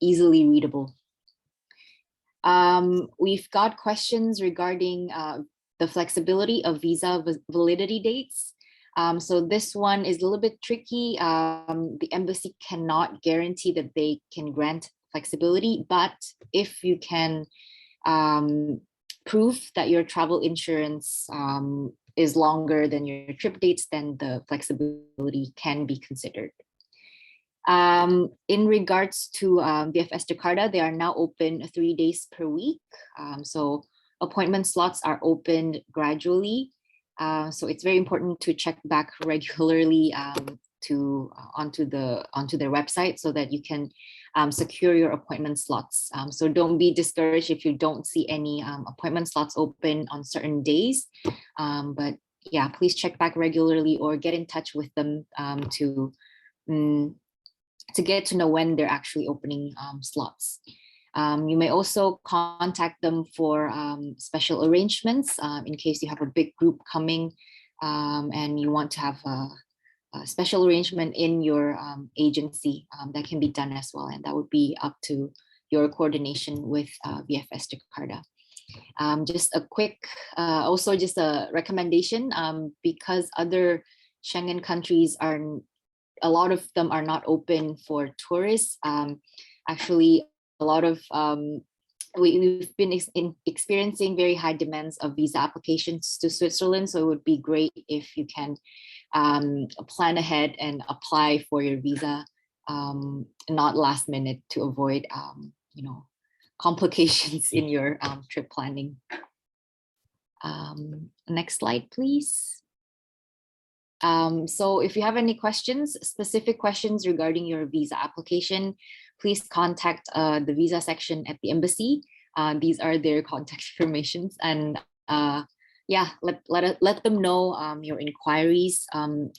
easily readable. We've got questions regarding the flexibility of visa validity dates. So this one is a little bit tricky. The embassy cannot guarantee that they can grant flexibility, but if you can prove that your travel insurance is longer than your trip dates, then the flexibility can be considered. In regards to VFS Jakarta, they are now open 3 days per week. So appointment slots are opened gradually. So it's very important to check back regularly onto their website so that you can secure your appointment slots. So don't be discouraged if you don't see any appointment slots open on certain days. But yeah, please check back regularly or get in touch with them to get to know when they're actually opening slots. You may also contact them for special arrangements in case you have a big group coming and you want to have a special arrangement in your agency. That can be done as well, and that would be up to your coordination with VFS Jakarta. Just a quick, also just a recommendation, because other Schengen countries a lot of them are not open for tourists. Actually, a lot of we've been experiencing very high demands of visa applications to Switzerland. So it would be great if you can plan ahead and apply for your visa, not last minute, to avoid complications in your trip planning. Next slide, please. So if you have any questions, specific questions regarding your visa application, please contact the visa section at the embassy. These are their contact informations, and yeah, let them know your inquiries.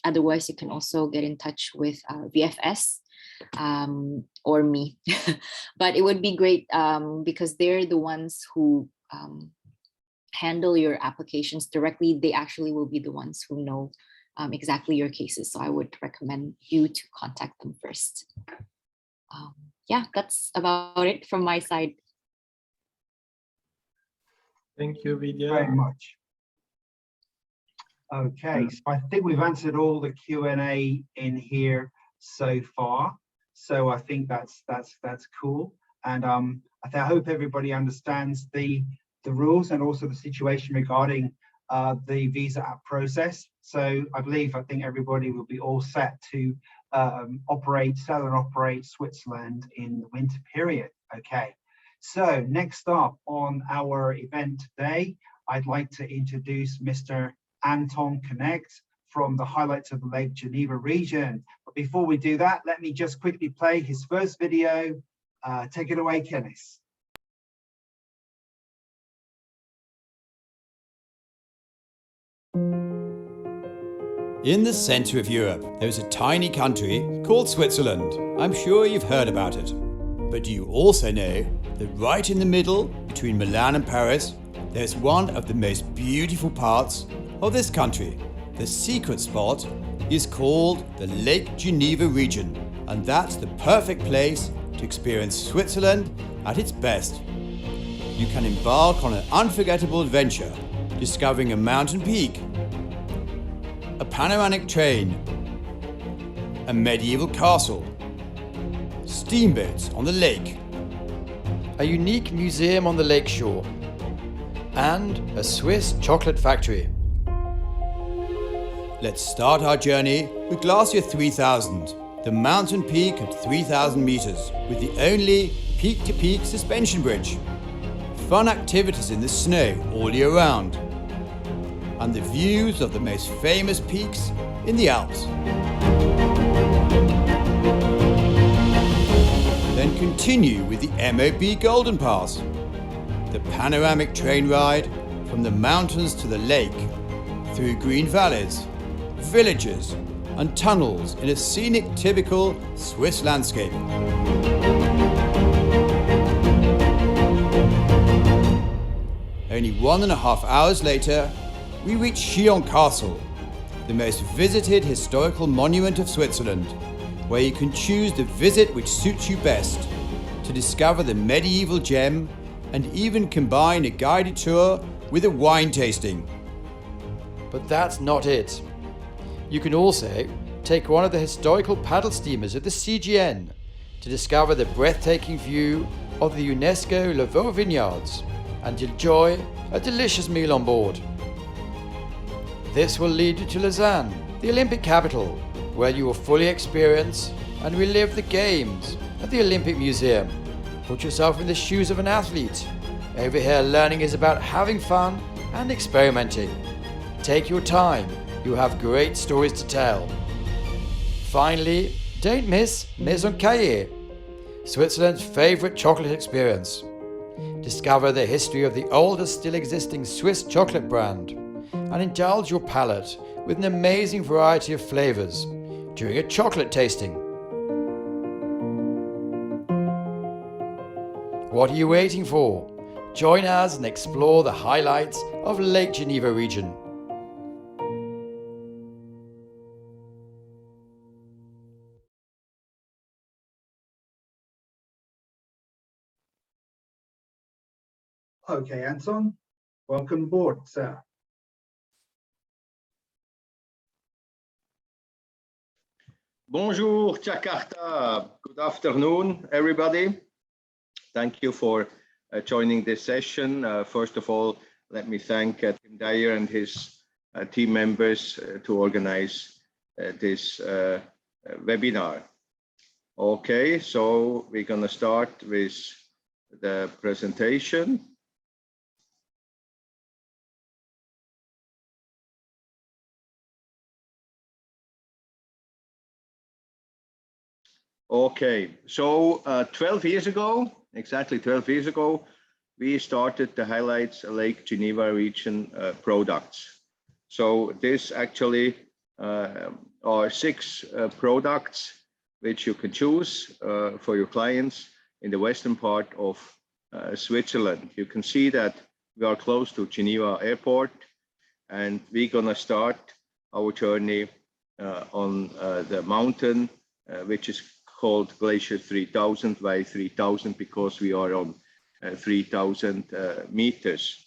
Otherwise, you can also get in touch with VFS or me. But it would be great because they're the ones who handle your applications directly. They actually will be the ones who know exactly your cases. So I would recommend you to contact them first. Yeah, that's about it from my side.
Thank you, Vidya.
Very much. Okay, so I think we've answered all the Q&A in here so far. So I think that's cool. And I hope everybody understands the rules and also the situation regarding the visa app process. So I think everybody will be all set to sell and operate Switzerland in the winter period. Okay, so next up on our event today, I'd like to introduce Mr. Anton Connect from the Highlights of the Lake Geneva region. But before we do that, let me just quickly play his first video. Take it away, Kenneth.
In the centre of Europe, there is a tiny country called Switzerland. I'm sure you've heard about it. But do you also know that right in the middle, between Milan and Paris, there's one of the most beautiful parts of this country. The secret spot is called the Lake Geneva region, and that's the perfect place to experience Switzerland at its best. You can embark on an unforgettable adventure, discovering a mountain peak, a panoramic train, a medieval castle, steamboats on the lake,
a unique museum on the lakeshore, and a Swiss chocolate factory.
Let's start our journey with Glacier 3000, the mountain peak at 3,000 meters, with the only peak-to-peak suspension bridge. Fun activities in the snow all year round, and the views of the most famous peaks in the Alps. Then continue with the MOB Golden Pass, the panoramic train ride from the mountains to the lake, through green valleys, villages and tunnels in a scenic typical Swiss landscape. Only 1.5 hours later, we reach Chillon Castle, the most visited historical monument of Switzerland, where you can choose the visit which suits you best to discover the medieval gem and even combine a guided tour with a wine tasting.
But that's not it. You can also take one of the historical paddle steamers of the CGN to discover the breathtaking view of the UNESCO Lavaux Vineyards and enjoy a delicious meal on board. This will lead you to Lausanne, the Olympic capital, where you will fully experience and relive the games at the Olympic Museum. Put yourself in the shoes of an athlete. Over here, learning is about having fun and experimenting. Take your time, you'll have great stories to tell. Finally, don't miss Maison Caillé, Switzerland's favourite chocolate experience. Discover the history of the oldest still existing Swiss chocolate brand and indulge your palate with an amazing variety of flavours during a chocolate tasting. What are you waiting for? Join us and explore the highlights of Lake Geneva region.
Okay, Anton, welcome aboard, sir.
Bonjour, Jakarta. Good afternoon, everybody. Thank you for joining this session. First of all, let me thank Tim Dyer and his team members to organize this webinar. Okay, so we're going to start with the presentation. Okay, so 12 years ago, exactly 12 years ago, we started the Highlights Lake Geneva region products. So this actually are 6 products which you can choose for your clients in the western part of Switzerland. You can see that we are close to Geneva Airport, and we're gonna start our journey on the mountain, which is called Glacier 3000. Why 3000? Because we are on 3000 meters.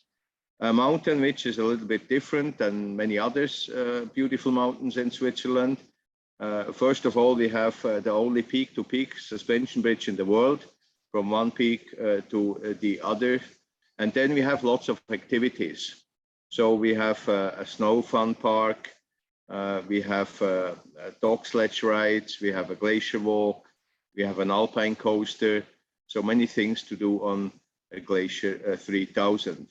A mountain which is a little bit different than many others beautiful mountains in Switzerland. First of all, we have the only peak-to-peak suspension bridge in the world, from one peak to the other. And then we have lots of activities. So we have a snow fun park, we have dog sledge rides, we have a glacier walk, we have an alpine coaster, so many things to do on a Glacier 3000.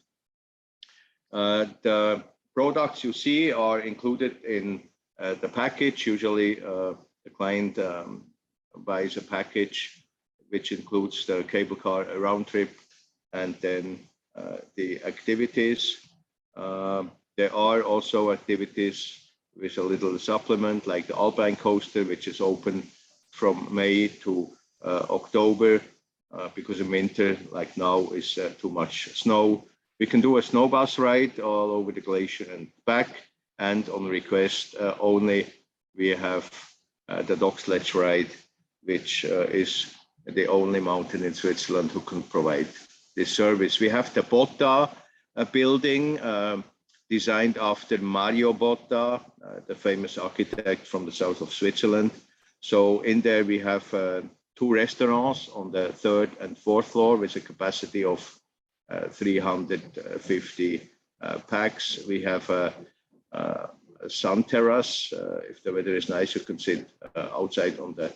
The products you see are included in the package. Usually the client buys a package which includes the cable car round trip and then the activities. There are also activities with a little supplement like the alpine coaster, which is open from May to October because in winter, like now, is too much snow. We can do a snow bus ride all over the glacier and back, and on request only, we have the dog sledge ride, which is the only mountain in Switzerland who can provide this service. We have the Botta building designed after Mario Botta, the famous architect from the south of Switzerland. So in there we have 2 restaurants on the 3rd and 4th floor with a capacity of 350 pax. We have a sun terrace. If the weather is nice, you can sit outside on the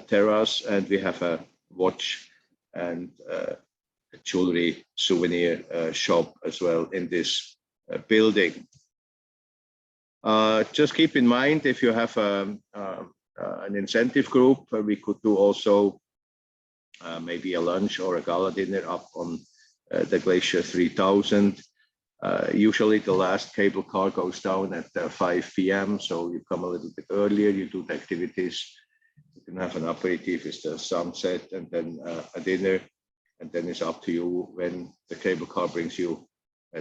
terrace, and we have a watch and a jewelry souvenir shop as well in this building. Just keep in mind, if you have an incentive group, we could do also maybe a lunch or a gala dinner up on the Glacier 3000. Usually the last cable car goes down at 5 p.m. So you come a little bit earlier, you do the activities, you can have an aperitif with the sunset and then a dinner, and then it's up to you when the cable car brings you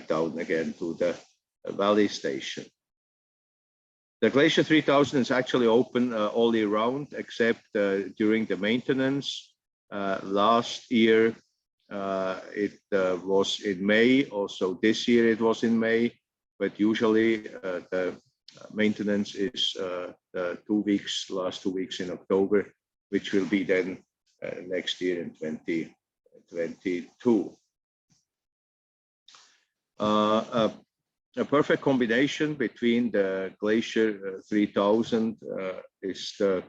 down again to the valley station. The Glacier 3000 is actually open all year round, except during the maintenance. Last year, it was in May. Also this year it was in May, but usually the maintenance is the 2 weeks, last 2 weeks in October, which will be then next year in 2022. A perfect combination between the Glacier 3000 is the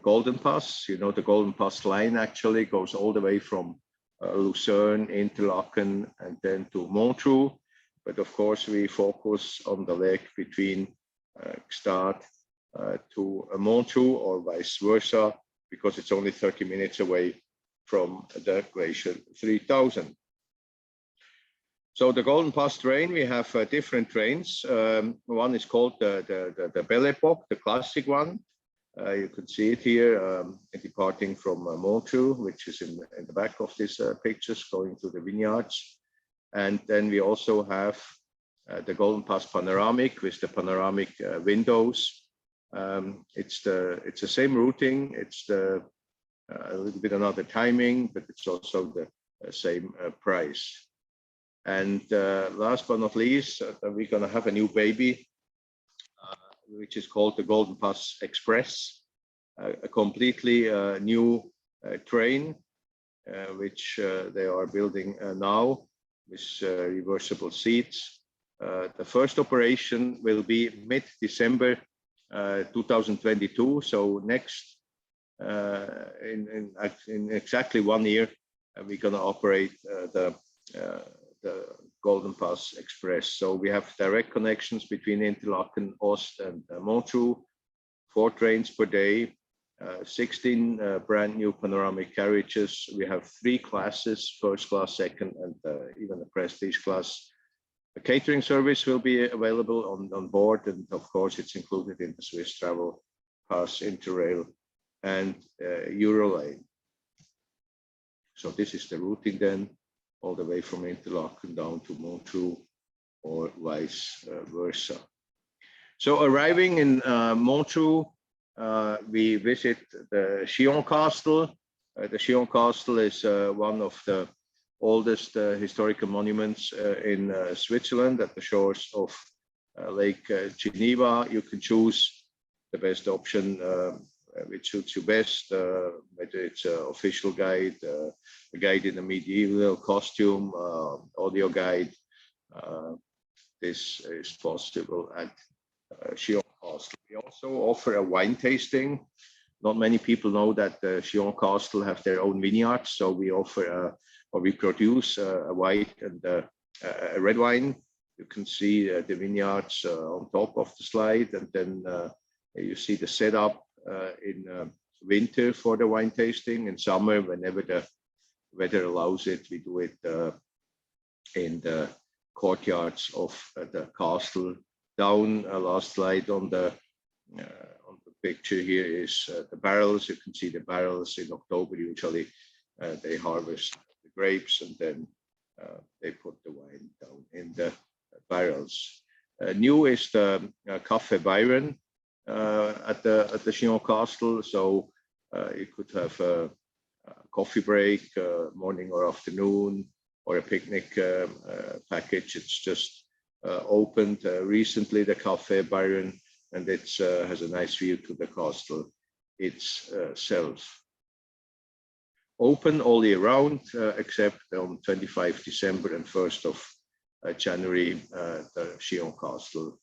Golden Pass. You know, the Golden Pass line actually goes all the way from Lucerne, Interlaken, and then to Montreux. But of course, we focus on the leg between Gstaad to Montreux or vice versa, because it's only 30 minutes away from the Glacier 3000. So the Golden Pass train, we have different trains. One is called the Belle Epoque, the classic one. You can see it here, departing from Montreux, which is in the back of these pictures, going to the vineyards. And then we also have the Golden Pass Panoramic with the panoramic windows. It's the same routing. It's a little bit another timing, but it's also the same price. And last but not least, we're going to have a new baby, which is called the Golden Pass Express, a completely new train, which they are building now with reversible seats. The first operation will be mid-December 2022. So next, in exactly 1 year, we're going to operate the Golden Pass Express. So we have direct connections between Interlaken, Ost, and Montreux, 4 trains per day, 16 brand new panoramic carriages. We have 3 classes, first class, second, and even a prestige class. The catering service will be available on board, and of course it's included in the Swiss Travel Pass, Interrail, and Eurolane. So this is the routing then, all the way from Interlaken down to Montreux or vice versa. So arriving in Montreux, we visit the Chillon Castle. The Chillon Castle is one of the oldest historical monuments in Switzerland at the shores of Lake Geneva. You can choose the best option which suits you best, whether it's an official guide, a guide in a medieval costume, audio guide. This is possible at Chillon Castle. We also offer a wine tasting. Not many people know that Chillon Castle have their own vineyards, so we offer or we produce a white and a red wine. You can see the vineyards on top of the slide, and then you see the setup in winter for the wine tasting. In summer, whenever the weather allows it, we do it in the courtyards of the castle. Down last slide on the picture here is the barrels. You can see the barrels in October. Usually they harvest the grapes and then they put the wine down in the barrels. New is the Café Byron at the Chillon Castle. So you could have a coffee break, morning or afternoon, or a picnic package. It's just opened recently, the Café Byron, and it has a nice view to the castle itself. Open all year round, except on 25 December and 1st of January, the Chillon Castle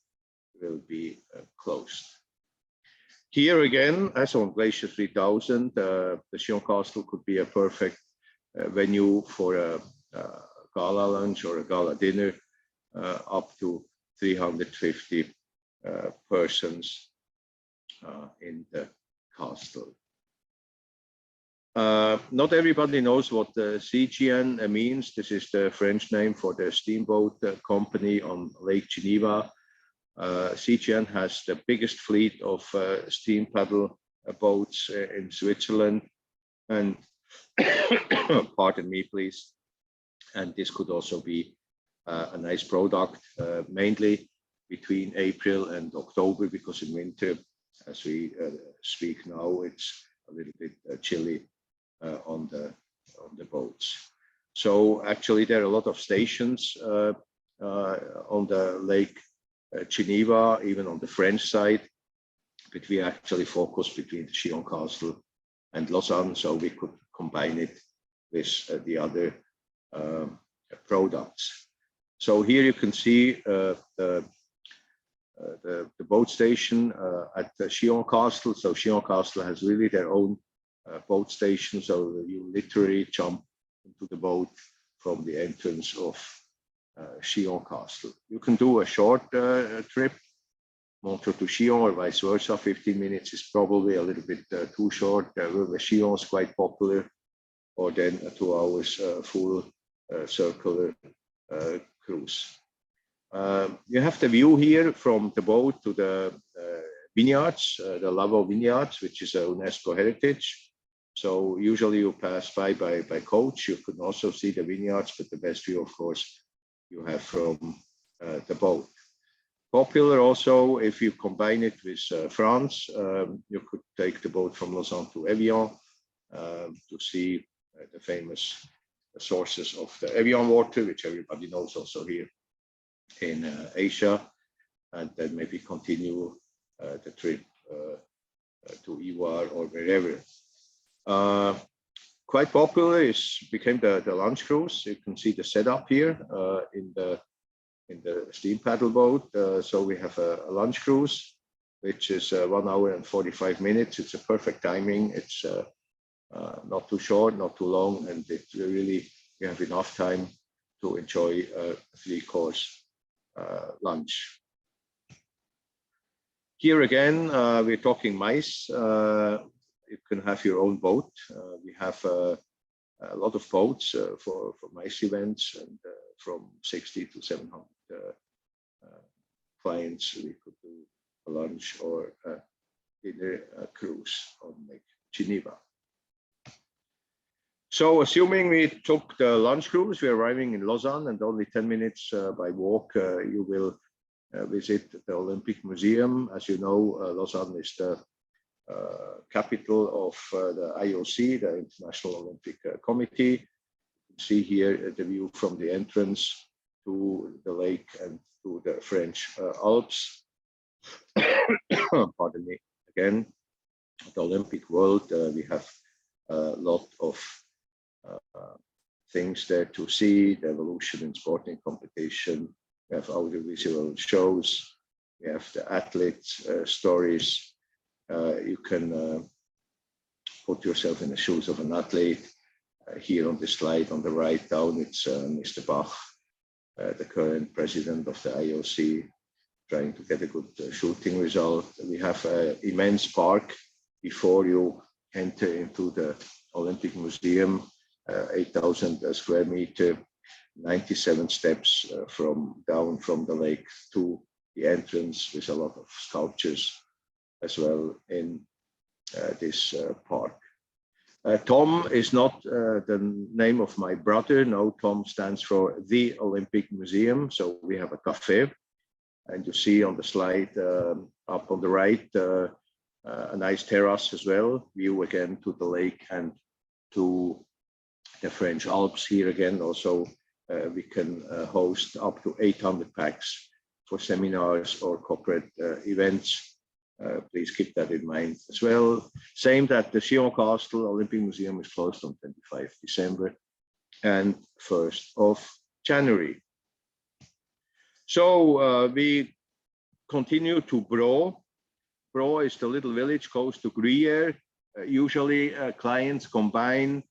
will be closed. Here again, as on Glacier 3000, the Chillon Castle could be a perfect venue for a gala lunch or a gala dinner, up to 350 persons in the castle. Not everybody knows what the CGN means. This is the French name for the steamboat company on Lake Geneva. CGN has the biggest fleet of steam paddle boats in Switzerland, and pardon me, please. And this could also be a nice product, mainly between April and October, because in winter, as we speak now, it's a little bit chilly on the boats. So actually, there are a lot of stations on the Lake Geneva, even on the French side, but we actually focus between the Chillon Castle and Lausanne, so we could combine it with the other products. So here you can see the boat station at the Chillon Castle. So Chillon Castle has really their own boat station, so you literally jump into the boat from the entrance of Chillon Castle. You can do a short trip, Montreux to Chillon or vice versa. 15 minutes is probably a little bit too short. The Chillon is quite popular, or then a 2 hours full circular cruise. You have the view here from the boat to the vineyards, the Lavaux Vineyards, which is a UNESCO heritage. So usually you pass by coach. You can also see the vineyards, but the best view, of course, you have from the boat. Popular also, if you combine it with France, you could take the boat from Lausanne to Evian to see the famous sources of the Evian water, which everybody knows also here in Asia, and then maybe continue the trip to Ivoire or wherever. Quite popular became the lunch cruise. You can see the setup here in the steam paddle boat. So we have a lunch cruise, which is 1 hour and 45 minutes. It's a perfect timing. It's not too short, not too long, and it really, you have enough time to enjoy a 3-course lunch. Here again, we're talking mice. You can have your own boat. We have a lot of boats for mice events, and from 60 to 700 clients. We could do a lunch or a dinner cruise on Lake Geneva. So assuming we took the lunch cruise, we're arriving in Lausanne, and only 10 minutes by walk, you will visit the Olympic Museum. As you know, Lausanne is the capital of the IOC, the International Olympic Committee. You can see here the view from the entrance to the lake and to the French Alps. Pardon me again. the Olympic world. We have a lot of things there to see, the evolution in sporting competition. We have audiovisual shows. We have the athletes' stories. You can put yourself in the shoes of an athlete. Here on this slide on the right down, it's Mr. Bach, the current president of the IOC, trying to get a good shooting result. We have an immense park before you enter into the Olympic Museum, 8,000 square meter, 97 steps down from the lake to the entrance, with a lot of sculptures as well in this park. Tom is not the name of my brother. No, Tom stands for the Olympic Museum. So we have a cafe, and you see on the slide up on the right a nice terrace as well. View again to the lake and to the French Alps. Here again also we can host up to 800 packs for seminars or corporate events. Please keep that in mind as well. Same that the Chillon Castle Olympic Museum is closed on 25 December and 1st of January. So we continue to Bro. Bro is the little village close to Gruyere. Usually clients combine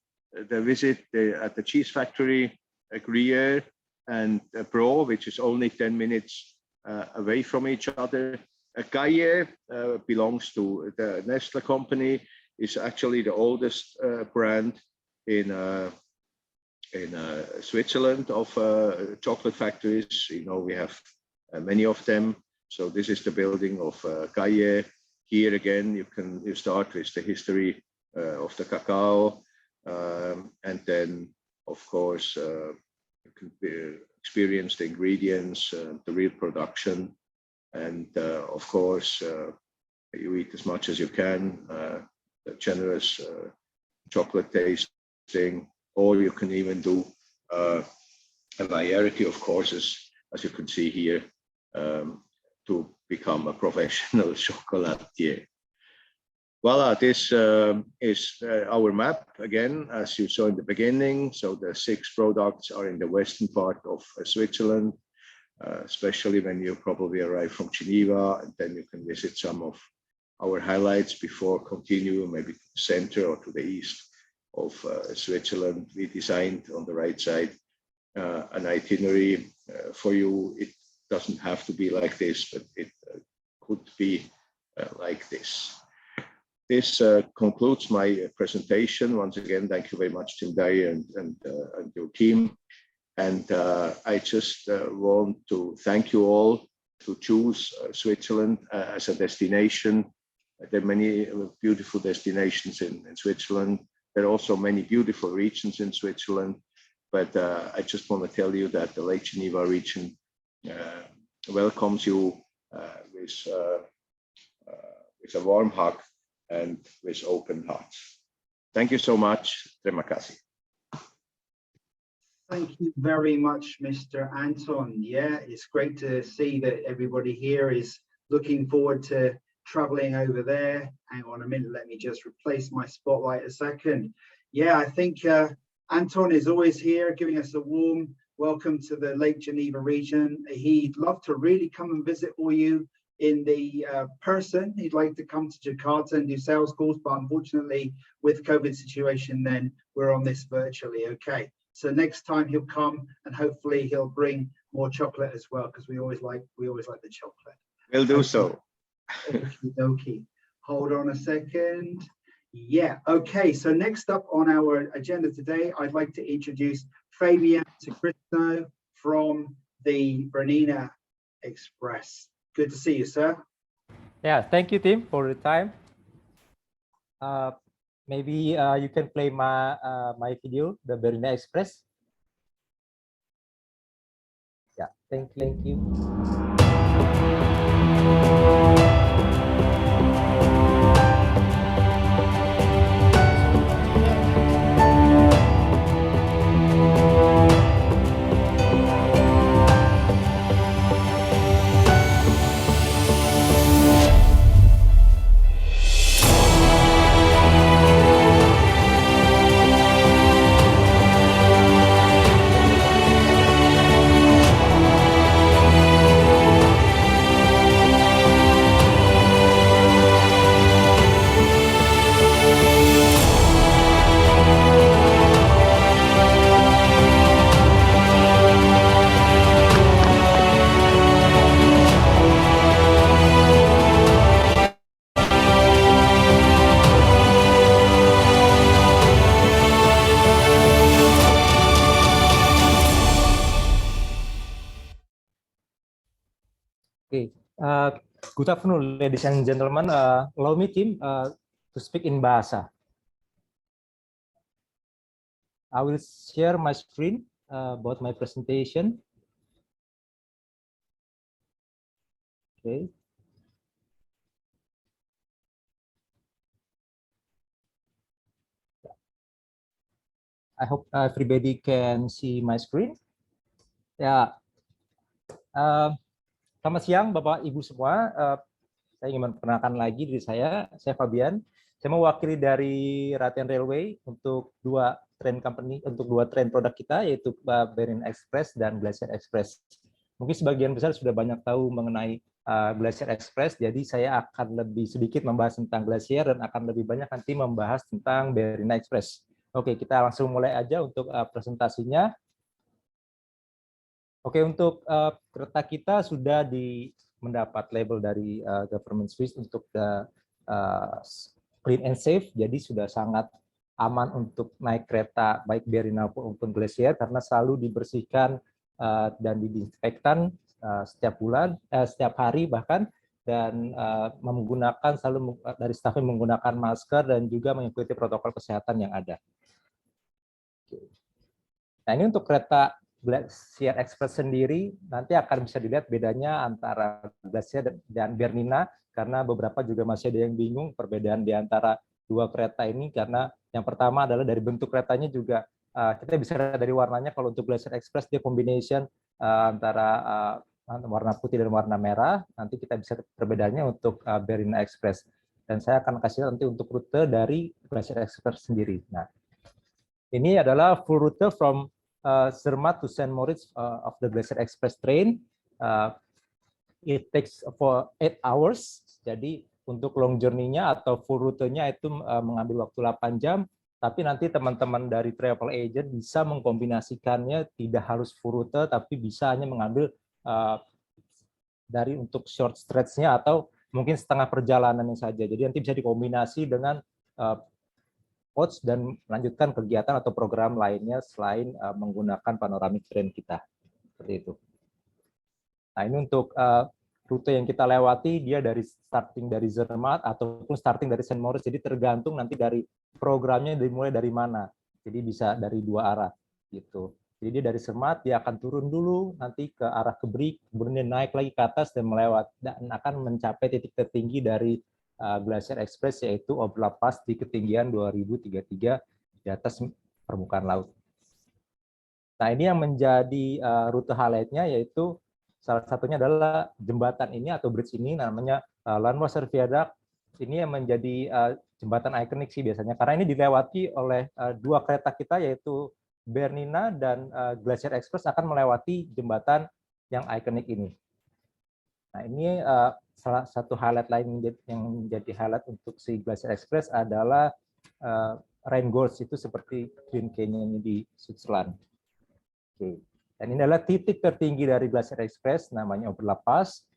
the visit at the cheese factory, Gruyere, and Bro, which is only 10 minutes away from each other. Gaille belongs to the Nestle company, is actually the oldest brand in Switzerland of chocolate factories. You know, we have many of them. So this is the building of Gaille. Here again, you start with the history of the cacao, and then, of course, you can experience the ingredients, the real production. And of course, you eat as much as you can, the generous chocolate tasting, or you can even do a variety of courses, as you can see here, to become a professional chocolatier. Voila, this is our map again, as you saw in the beginning. So the 6 products are in the western part of Switzerland. Especially when you probably arrive from Geneva, and then you can visit some of our highlights before continue maybe to the center or to the east of Switzerland. We designed on the right side an itinerary for you. It doesn't have to be like this, but it could be like this. This concludes my presentation. Once again, thank you very much, Tim Dyer and your team. And I just want to thank you all to choose Switzerland as a destination. There are many beautiful destinations in Switzerland. There are also many beautiful regions in Switzerland. But I just want to tell you that the Lake Geneva region welcomes you with a warm hug and with open hearts. Thank you so much. Terima kasih.
Thank you very much, Mr. Anton. Yeah, it's great to see that everybody here is looking forward to traveling over there. Hang on a minute, let me just replace my spotlight a second. Yeah, I think Anton is always here giving us a warm welcome to the Lake Geneva region. He'd love to really come and visit all you in the person. He'd like to come to Jakarta and do sales calls, but unfortunately with COVID situation, then we're on this virtually. Okay. So next time he'll come, and hopefully he'll bring more chocolate as well, because we always like the chocolate.
We'll do so.
Okay. Hold on a second. Yeah. Okay. So next up on our agenda today, I'd like to introduce Fabian Cristo from the Bernina Express. Good to see you, sir.
Yeah. Thank you, Tim, for the time. Maybe you can play my my video, the Bernina Express. Yeah, thank you. Uh, Good afternoon, ladies and gentlemen. Allow me, team, to speak in Bahasa. I will share my screen about my presentation. Okay. I hope everybody can see my screen. Ya, selamat siang Bapak Ibu semua. Saya ingin memperkenalkan lagi diri saya Fabian. Saya mewakili dari Ratian Railway untuk dua train company, untuk dua train produk kita, yaitu Berliner Express dan Glacier Express. Mungkin sebagian besar sudah banyak tahu mengenai Glacier Express, jadi saya akan lebih sedikit membahas tentang Glacier dan akan lebih banyak nanti membahas tentang Berliner Express. Oke, kita langsung mulai aja untuk presentasinya. Oke, untuk kereta kita sudah mendapat label dari government Swiss untuk clean and safe, jadi sudah sangat aman untuk naik kereta baik Berliner maupun Glacier karena selalu dibersihkan dan didisinfektan setiap bulan, setiap hari bahkan, dan menggunakan selalu dari stafnya menggunakan masker dan juga mengikuti protokol kesehatan yang ada. Nah, ini untuk kereta Glacier Express sendiri nanti akan bisa dilihat bedanya antara Glacier dan Bernina, karena beberapa juga masih ada yang bingung perbedaan di antara dua kereta ini, karena yang pertama adalah dari bentuk keretanya juga kita bisa lihat dari warnanya. Kalau untuk Glacier Express dia combination antara warna putih dan warna merah. Nanti kita bisa perbedaannya untuk Bernina Express, dan saya akan kasih nanti untuk rute dari Glacier Express sendiri. Nah, ini adalah full rute from Zermatt to St. Moritz of the Glacier Express train. It takes for 8 hours. Jadi untuk long journey-nya atau full rute-nya itu mengambil waktu 8 jam. Tapi nanti teman-teman dari travel agent bisa mengkombinasikannya, tidak harus full rute, tapi bisa hanya mengambil dari untuk short stretch-nya atau mungkin setengah perjalanannya saja. Jadi nanti bisa dikombinasi dengan coach dan melanjutkan kegiatan atau program lainnya selain menggunakan panoramic train kita. Seperti itu. Nah, ini untuk rute yang kita lewati, dia starting dari Zermatt ataupun starting dari St. Moritz, jadi tergantung nanti dari programnya dimulai dari mana. Jadi bisa dari dua arah gitu. Jadi dia dari Zermatt, dia akan turun dulu nanti ke arah Kebrik, kemudian naik lagi ke atas dan akan mencapai titik tertinggi dari Glacier Express, yaitu Oberlapass di ketinggian 2033 di atas permukaan laut. Nah, ini yang menjadi rute highlight-nya, yaitu salah satunya adalah jembatan ini atau bridge ini, namanya Landwasser Viaduct. Ini yang menjadi jembatan ikonik sih biasanya, karena ini dilewati oleh dua kereta kita, yaitu Bernina dan Glacier Express akan melewati jembatan yang ikonik ini. Nah, ini salah satu highlight lain yang menjadi highlight untuk si Glacier Express adalah Rheingorge, itu seperti Green Canyon di Switzerland. Oke. Dan ini adalah titik tertinggi dari Glacier Express, namanya Oberlapass,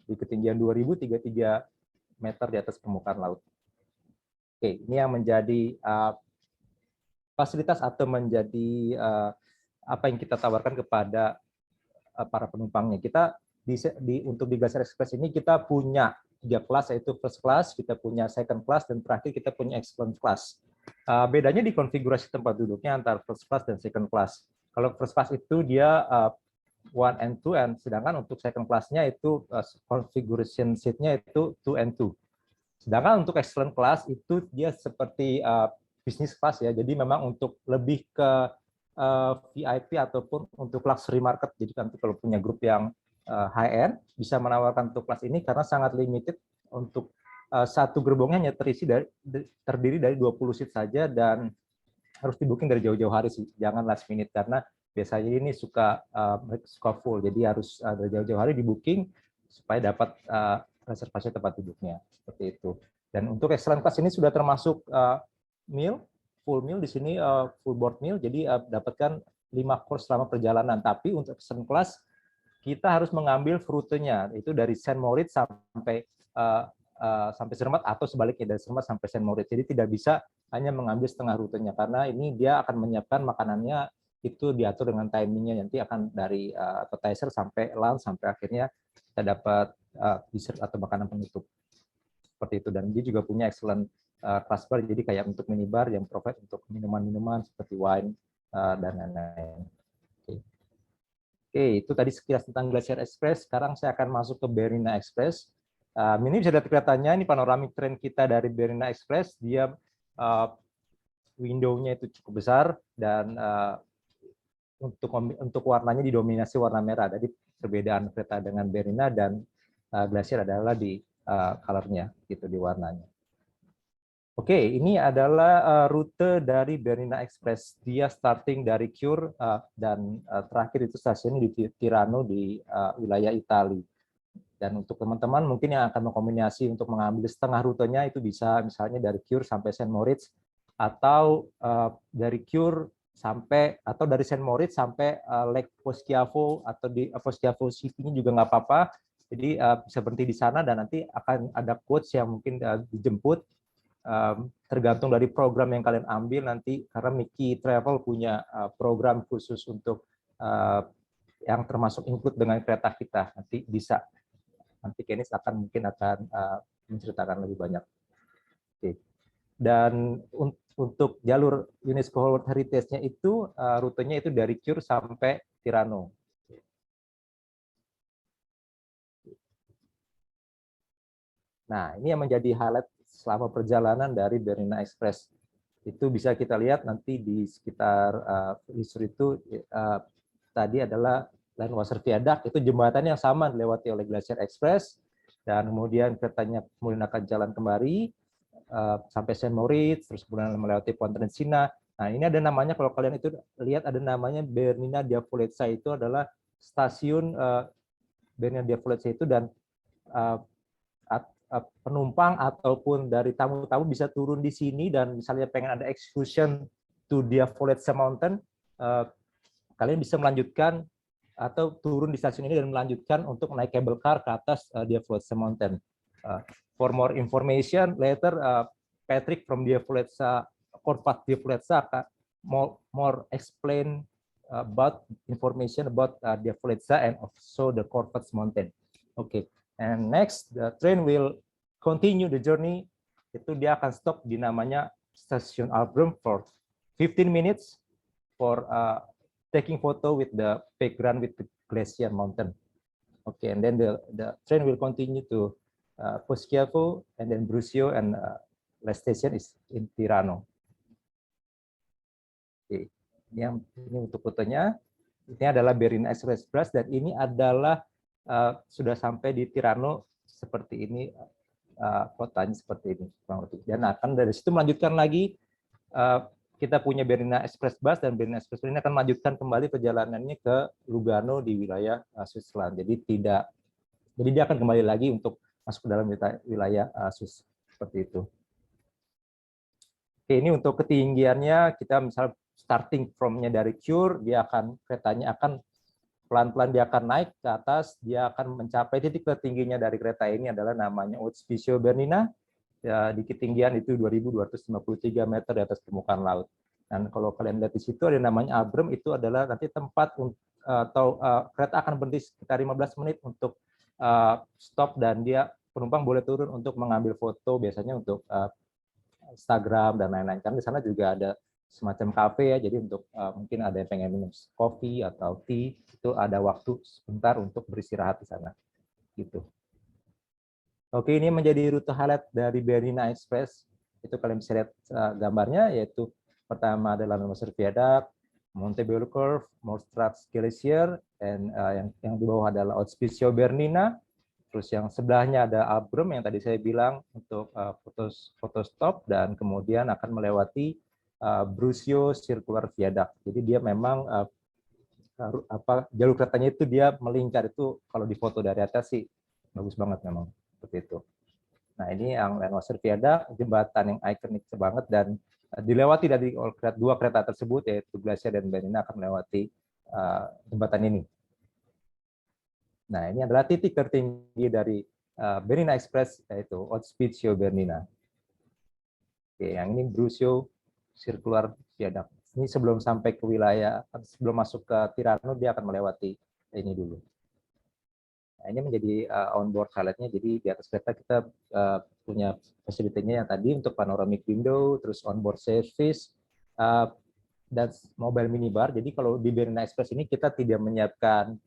di ketinggian 2033 meter di atas permukaan laut. Oke, ini yang menjadi fasilitas atau menjadi apa yang kita tawarkan kepada para penumpangnya. Kita untuk di Glacier Express ini kita punya 3 kelas, yaitu first class, kita punya second class, dan terakhir kita punya excellent class. Bedanya di konfigurasi tempat duduknya antara first class dan second class. Kalau first class itu dia 1 and 2, and sedangkan untuk second class-nya itu configuration seat-nya itu 2 and 2. Sedangkan untuk excellent class itu dia seperti business class ya, jadi memang untuk lebih ke VIP ataupun untuk luxury market. Jadi nanti kalau punya grup yang high end bisa menawarkan untuk kelas ini, karena sangat limited. Untuk satu gerbongnya hanya terdiri dari 20 seat saja, dan harus di booking dari jauh-jauh hari sih, jangan last minute, karena biasanya ini suka full, jadi harus dari jauh-jauh hari di booking supaya dapat reservasi tempat duduknya, seperti itu. Dan untuk excellent class ini sudah termasuk full meal di sini, full board meal, jadi dapatkan 5 course selama perjalanan. Tapi untuk excellent class kita harus mengambil rutenya, itu dari St. Moritz sampai Zermatt, atau sebaliknya dari Zermatt sampai St. Moritz. Jadi tidak bisa hanya mengambil setengah rutenya, karena ini dia akan menyiapkan makanannya, itu diatur dengan timingnya, nanti akan dari appetizer sampai lunch, sampai akhirnya kita dapat dessert atau makanan penutup seperti itu. Dan dia juga punya excellent class bar, jadi kayak untuk minibar yang provide untuk minuman-minuman seperti wine dan lain-lain. Oke, itu tadi sekilas tentang Glacier Express. Sekarang saya akan masuk ke Bernina Express. Ini bisa lihat kelihatannya, ini panoramic train kita dari Bernina Express. Dia window-nya itu cukup besar dan untuk warnanya didominasi warna merah. Jadi perbedaan kereta dengan Bernina dan Glacier adalah di color-nya, gitu, di warnanya. Oke, ini adalah rute dari Bernina Express. Dia starting dari Cure dan terakhir itu stasiunnya di Tirano di wilayah Italia. Dan untuk teman-teman mungkin yang akan mengkombinasi untuk mengambil setengah rutenya itu bisa misalnya dari Cure sampai Saint Moritz, atau dari Cure sampai atau dari Saint Moritz sampai Lake Poschiavo atau di Poschiavo City-nya juga nggak apa-apa. Jadi bisa berhenti di sana dan nanti akan ada coach yang mungkin dijemput. Tergantung dari program yang kalian ambil nanti, karena Mickey Travel punya program khusus untuk yang termasuk include dengan kereta kita, nanti bisa, nanti Kenis mungkin akan menceritakan lebih banyak. Oke. Dan untuk jalur UNESCO World Heritage-nya itu rutenya itu dari Cure sampai Tirano. Nah, ini yang menjadi highlight selama perjalanan dari Bernina Express. Itu bisa kita lihat nanti di sekitar Lisur itu tadi adalah Landwasser Viaduct, itu jembatan yang sama dilewati oleh Glacier Express, dan kemudian keretanya menggunakan jalan kembali sampai Saint Moritz, terus kemudian melewati Pontresina. Nah, ini ada namanya, kalau kalian itu lihat ada namanya Bernina Diavolezza, itu adalah stasiun Bernina Diavolezza itu, dan penumpang ataupun dari tamu-tamu bisa turun di sini, dan misalnya pengen ada excursion to Diavolezza Mountain, kalian bisa melanjutkan atau turun di stasiun ini dan melanjutkan untuk naik cable car ke atas Diavolezza Mountain. For more information, later Patrick from Diavolezza, Corvat Diavolezza, more explain about information about Diavolezza and also the Corvat Mountain. Okay. And next, the train will continue the journey. Itu dia akan stop di namanya Stasiun Albrum for 15 minutes for taking photo with the background with the Glacier Mountain. Okay, and then the train will continue to Poschiavo and then Brusio, and last station is in Tirano. Okay. Ini untuk fotonya. Ini adalah Bernina Express, dan ini adalah sudah sampai di Tirano seperti ini, kotanya seperti ini, dan akan dari situ melanjutkan lagi. Kita punya Bernina Express Bus, dan Bernina Express ini akan melanjutkan kembali perjalanannya ke Lugano di wilayah Switzerland. Jadi dia akan kembali lagi untuk masuk ke dalam wilayah Swiss seperti itu. Oke, ini untuk ketinggiannya, kita misal starting from-nya dari Cure, keretanya akan pelan-pelan dia akan naik ke atas, dia akan mencapai titik tertingginya dari kereta ini adalah namanya Auspizio Bernina, ya, di ketinggian itu 2.253 meter di atas permukaan laut. Dan kalau kalian lihat di situ ada namanya Abram, itu adalah nanti tempat atau kereta akan berhenti sekitar 15 menit untuk stop, dan penumpang boleh turun untuk mengambil foto, biasanya untuk Instagram dan lain-lain. Karena di sana juga ada semacam kafe ya, jadi untuk mungkin ada yang pengen minum kopi atau tea, itu ada waktu sebentar untuk beristirahat di sana, gitu. Oke, ini menjadi rute highlight dari Bernina Express. Itu kalian bisa lihat gambarnya, yaitu pertama adalah Landwasser Viaduct, Montebello Curve, Moorstraats Glacier, dan yang di bawah adalah Auspizio Bernina. Terus yang sebelahnya ada Abram yang tadi saya bilang untuk foto stop, dan kemudian akan melewati Brusio Circular Viaduct. Jadi dia memang jalur keretanya itu dia melingkar, itu kalau di foto dari atas sih bagus banget memang seperti itu. Nah, ini yang Landwasser Viaduct, jembatan yang ikonik banget, dan dilewati dari dua kereta tersebut, yaitu Glacier dan Bernina akan melewati jembatan ini. Nah, ini adalah titik tertinggi dari Bernina Express, yaitu Auspizio Bernina. Oke, yang ini Brusio Circular Viaduct. Ini sebelum sampai ke wilayah, sebelum masuk ke Tirano, dia akan melewati ini dulu. Nah, ini menjadi onboard highlight-nya. Jadi di atas kereta kita punya facility-nya yang tadi untuk panoramic window, terus onboard service, dan mobile minibar. Jadi kalau di Bernina Express ini kita tidak menyiapkan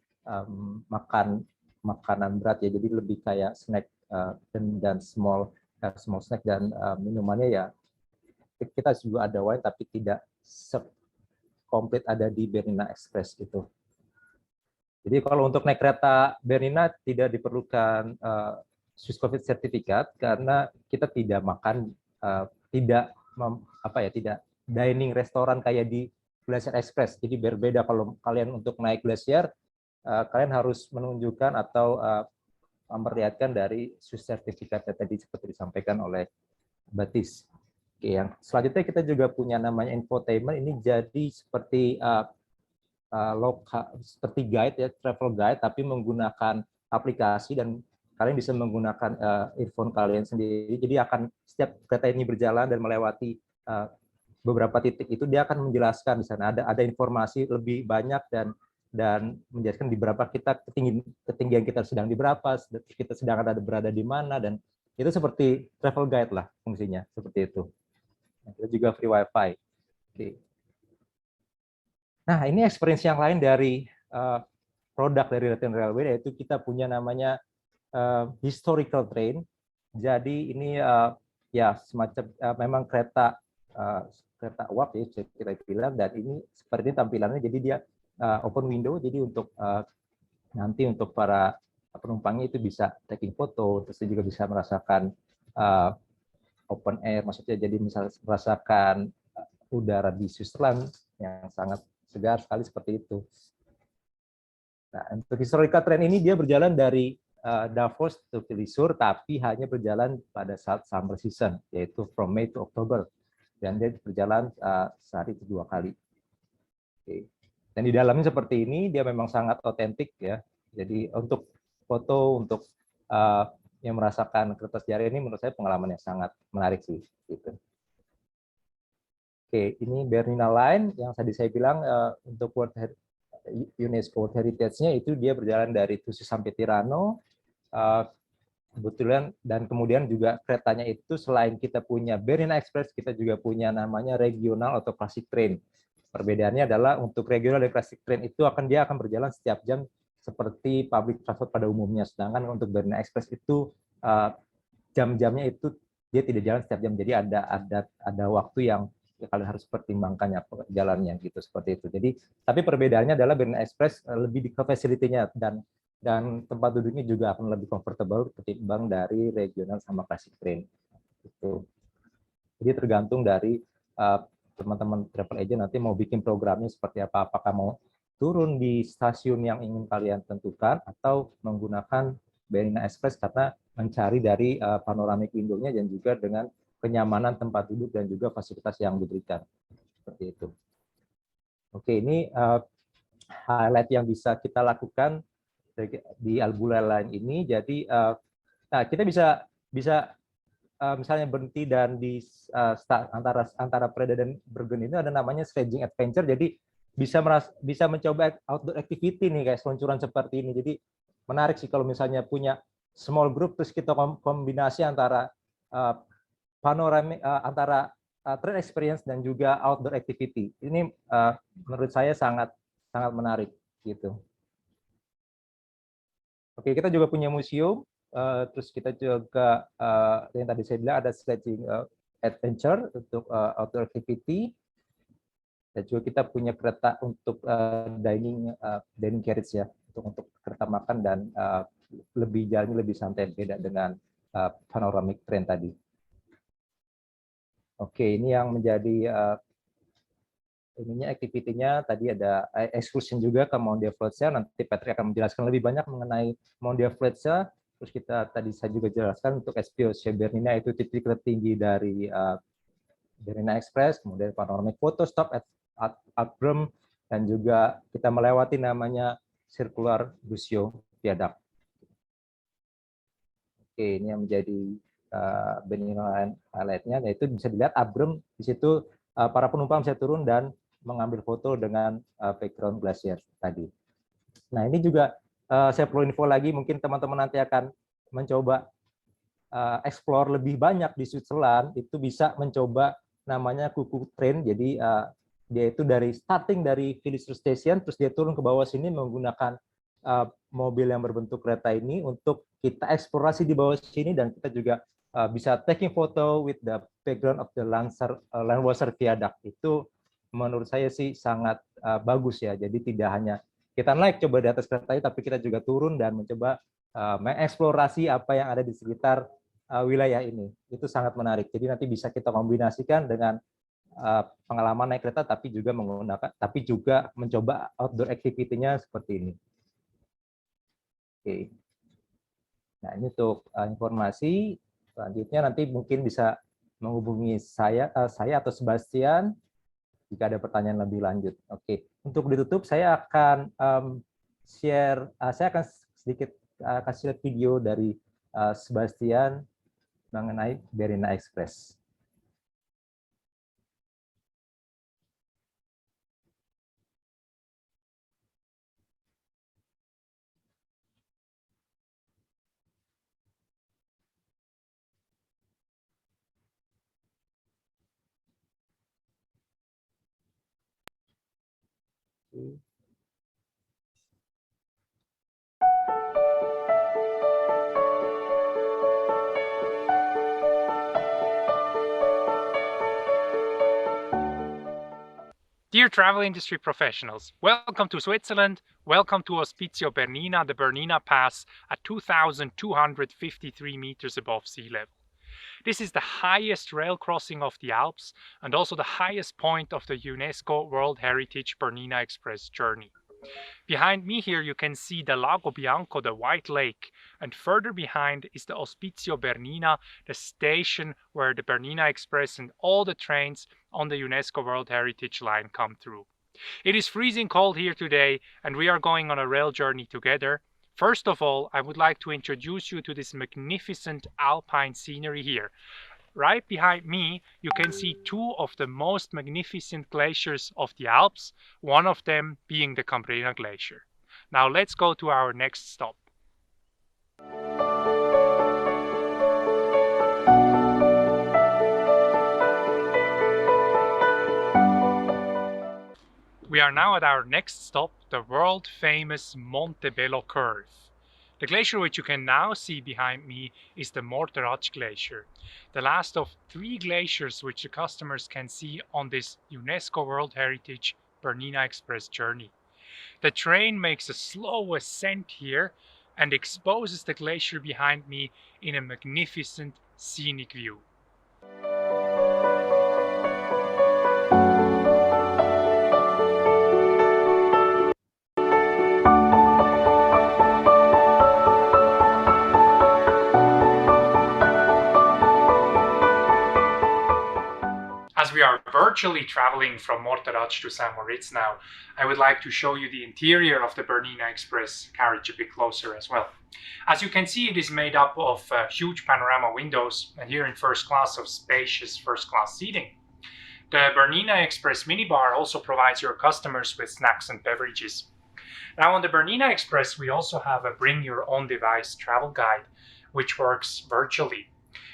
makanan berat ya, jadi lebih kayak snack dan small snack, dan minumannya ya kita juga ada wine tapi tidak komplit ada di Bernina Express itu. Jadi kalau untuk naik kereta Bernina tidak diperlukan Swiss COVID sertifikat karena kita tidak makan, tidak dining restoran kayak di Glacier Express. Jadi berbeda kalau kalian untuk naik Glacier, kalian harus menunjukkan atau memperlihatkan dari Swiss sertifikat tadi seperti disampaikan oleh Batis. Oke, yang selanjutnya kita juga punya namanya infotainment. Ini jadi seperti seperti guide ya, travel guide, tapi menggunakan aplikasi dan kalian bisa menggunakan earphone kalian sendiri. Jadi akan setiap kereta ini berjalan dan melewati beberapa titik itu dia akan menjelaskan di sana ada informasi lebih banyak dan menjelaskan di berapa ketinggian kita sedang di berapa, kita sedang berada di mana, dan itu seperti travel guide lah fungsinya seperti itu. Kita juga free wifi. Oke. Nah, ini experience yang lain dari produk dari Rutland Railway, yaitu kita punya namanya historical train. Jadi ini ya semacam memang kereta uap ya kita bilang, dan ini seperti ini tampilannya. Jadi dia open window, jadi untuk nanti untuk para penumpangnya itu bisa taking foto, terus juga bisa merasakan open air, maksudnya jadi misalnya merasakan udara di Switzerland yang sangat segar sekali seperti itu. Nah, untuk historical train ini dia berjalan dari Davos ke Filisur, tapi hanya berjalan pada saat summer season, yaitu from May to October, dan dia berjalan sehari itu 2 kali. Oke. Dan di dalamnya seperti ini, dia memang sangat otentik ya. Jadi untuk foto, untuk yang merasakan kereta sejarah ini, menurut saya pengalaman yang sangat menarik sih. Gitu. Oke, ini Bernina Line yang tadi saya bilang untuk UNESCO World Heritage-nya itu dia berjalan dari Tusi sampai Tirano. Kebetulan, dan kemudian juga keretanya itu selain kita punya Bernina Express, kita juga punya namanya regional atau classic train. Perbedaannya adalah untuk regional dan classic train itu dia akan berjalan setiap jam seperti public transport pada umumnya. Sedangkan untuk Bernina Express itu jam-jamnya itu dia tidak jalan setiap jam. Jadi ada waktu yang kalian harus pertimbangkan ya jalannya gitu, seperti itu. Jadi tapi perbedaannya adalah Bernina Express lebih ke facility-nya dan tempat duduknya juga akan lebih comfortable ketimbang dari regional sama classic train. Gitu. Jadi tergantung dari teman-teman travel agent nanti mau bikin programnya seperti apa, apakah mau turun di stasiun yang ingin kalian tentukan atau menggunakan Bernina Express karena mencari dari panoramic window-nya dan juga dengan kenyamanan tempat duduk dan juga fasilitas yang diberikan. Seperti itu. Oke, ini highlight yang bisa kita lakukan di Albula Line ini. Jadi nah, kita bisa misalnya berhenti dan di antara Preda dan Bergen ini ada namanya sledging adventure. Jadi bisa mencoba outdoor activity nih guys, seluncuran seperti ini. Jadi menarik sih kalau misalnya punya small group terus kita kombinasi antara panoramic antara trail experience dan juga outdoor activity. Ini menurut saya sangat menarik gitu. Oke, kita juga punya museum, terus kita juga yang tadi saya bilang ada sledging adventure untuk outdoor activity, dan juga kita punya kereta untuk dining carriage ya, untuk kereta makan dan jalannya lebih santai, beda dengan panoramic train tadi. Oke, ini yang menjadi activity-nya tadi ada excursion juga ke Mount de Fletcher. Nanti Patrick akan menjelaskan lebih banyak mengenai Mount de Fletcher. Terus saya juga jelaskan untuk SPOC Bernina itu titik tertinggi dari Bernina Express, kemudian panoramic photo stop at Brem, dan juga kita melewati namanya Circular Busio Viaduct. Oke, ini yang menjadi Bernina highlight-nya, yaitu bisa dilihat Abrem di situ para penumpang bisa turun dan mengambil foto dengan background glacier tadi. Nah, ini juga saya perlu info lagi, mungkin teman-teman nanti akan mencoba explore lebih banyak di Switzerland, itu bisa mencoba namanya Kuku Train. Jadi dia itu starting dari Villers Station, terus dia turun ke bawah sini menggunakan mobil yang berbentuk kereta ini untuk kita eksplorasi di bawah sini, dan kita juga bisa taking photo with the background of the Landwasser Viaduct. Itu menurut saya sih sangat bagus ya. Jadi tidak hanya kita naik coba di atas kereta, tapi kita juga turun dan mencoba mengeksplorasi apa yang ada di sekitar wilayah ini. Itu sangat menarik. Jadi nanti bisa kita kombinasikan dengan pengalaman naik kereta, tapi juga mencoba outdoor activity-nya seperti ini. Oke. Nah, ini untuk informasi. Selanjutnya nanti mungkin bisa menghubungi saya atau Sebastian jika ada pertanyaan lebih lanjut. Oke, untuk ditutup saya akan saya akan sedikit kasih lihat video dari Sebastian mengenai Bernina Express.
Dear travel industry professionals, welcome to Switzerland, welcome to Ospizio Bernina, the Bernina Pass at 2,253 meters above sea level. This is the highest rail crossing of the Alps and also the highest point of the UNESCO World Heritage Bernina Express journey. Behind me here you can see the Lago Bianco, the White Lake, and further behind is the Ospizio Bernina, the station where the Bernina Express and all the trains on the UNESCO World Heritage line come through. It is freezing cold here today and we are going on a rail journey together. First of all, I would like to introduce you to this magnificent alpine scenery here. Right behind me, you can see two of the most magnificent glaciers of the Alps, one of them being the Cambrena Glacier. Now let's go to our next stop. We are now at our next stop, the world-famous Montebello Curve. The glacier which you can now see behind me is the Morteratsch Glacier, the last of 3 glaciers which the customers can see on this UNESCO World Heritage Bernina Express journey. The train makes a slow ascent here and exposes the glacier behind me in a magnificent scenic view. As we are virtually traveling from Morteratsch to St. Moritz now, I would like to show you the interior of the Bernina Express carriage a bit closer as well. As you can see, it is made up of huge panorama windows, and here in first class of spacious first class seating. The Bernina Express minibar also provides your customers with snacks and beverages. Now on the Bernina Express, we also have a bring your own device travel guide, which works virtually.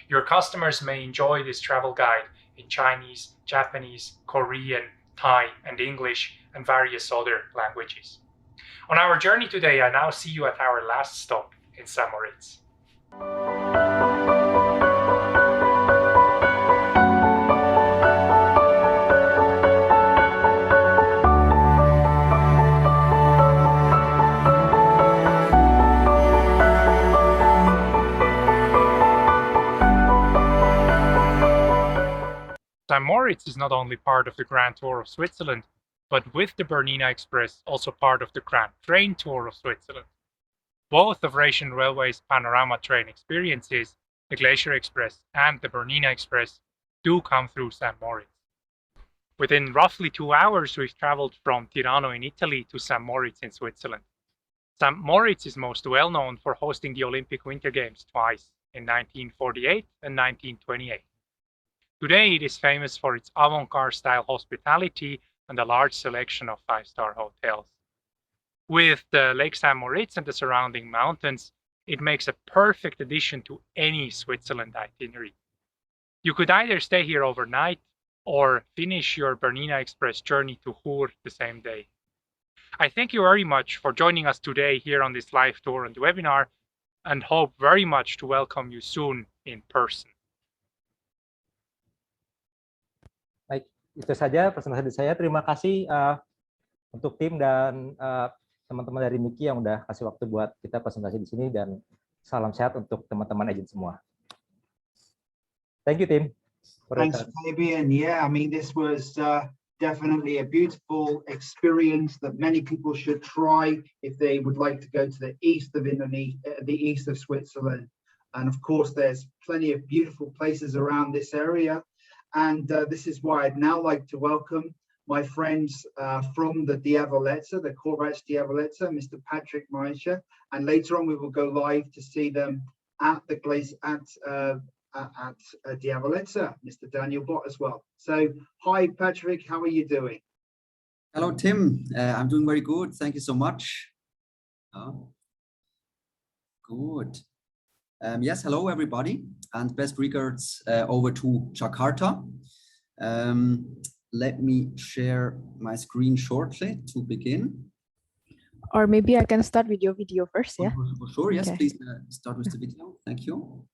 Your customers may enjoy this travel guide in Chinese, Japanese, Korean, Thai, and English, and various other languages. On our journey today, I now see you at our last stop in St. Moritz. St. Moritz is not only part of the Grand Tour of Switzerland, but with the Bernina Express also part of the Grand Train Tour of Switzerland. Both of Rhaetian Railway's panorama train experiences, the Glacier Express and the Bernina Express, do come through St. Moritz. Within roughly 2 hours, we've traveled from Tirano in Italy to St. Moritz in Switzerland. St. Moritz is most well known for hosting the Olympic Winter Games twice, in 1948 and 1928. Today, it is famous for its avant-garde style hospitality and a large selection of 5-star hotels. With the Lake St. Moritz and the surrounding mountains, it makes a perfect addition to any Switzerland itinerary. You could either stay here overnight or finish your Bernina Express journey to Chur the same day. I thank you very much for joining us today here on this live tour and webinar, and hope very much to welcome you soon in person.
Baik, itu saja presentasi saya. Terima kasih untuk tim dan teman-teman dari Miki yang udah kasih waktu buat kita presentasi di sini, dan salam sehat untuk teman-teman agent semua. Thank you, Tim.
Thanks, Fabian. Yeah, I mean, this was definitely a beautiful experience that many people should try if they would like to go to the east of Indonesia, the east of Switzerland. And of course, there's plenty of beautiful places around this area. And this is why I'd now like to welcome my friends from the Diavolezza, the Corvatsch Diavolezza, Mr. Patrick Maisha, and later on we will go live to see them at the glaze at Diavolezza, Mr. Daniel Bott as well. So, hi Patrick, how are you doing?
Hello Tim, I'm doing very good. Thank you so much. Good. Yes, hello everybody, and best regards over to Jakarta. Let me share my screen shortly to begin.
Or maybe I can start with your video first, yeah?
For sure, yes,
Okay.
please start with the video. Thank you.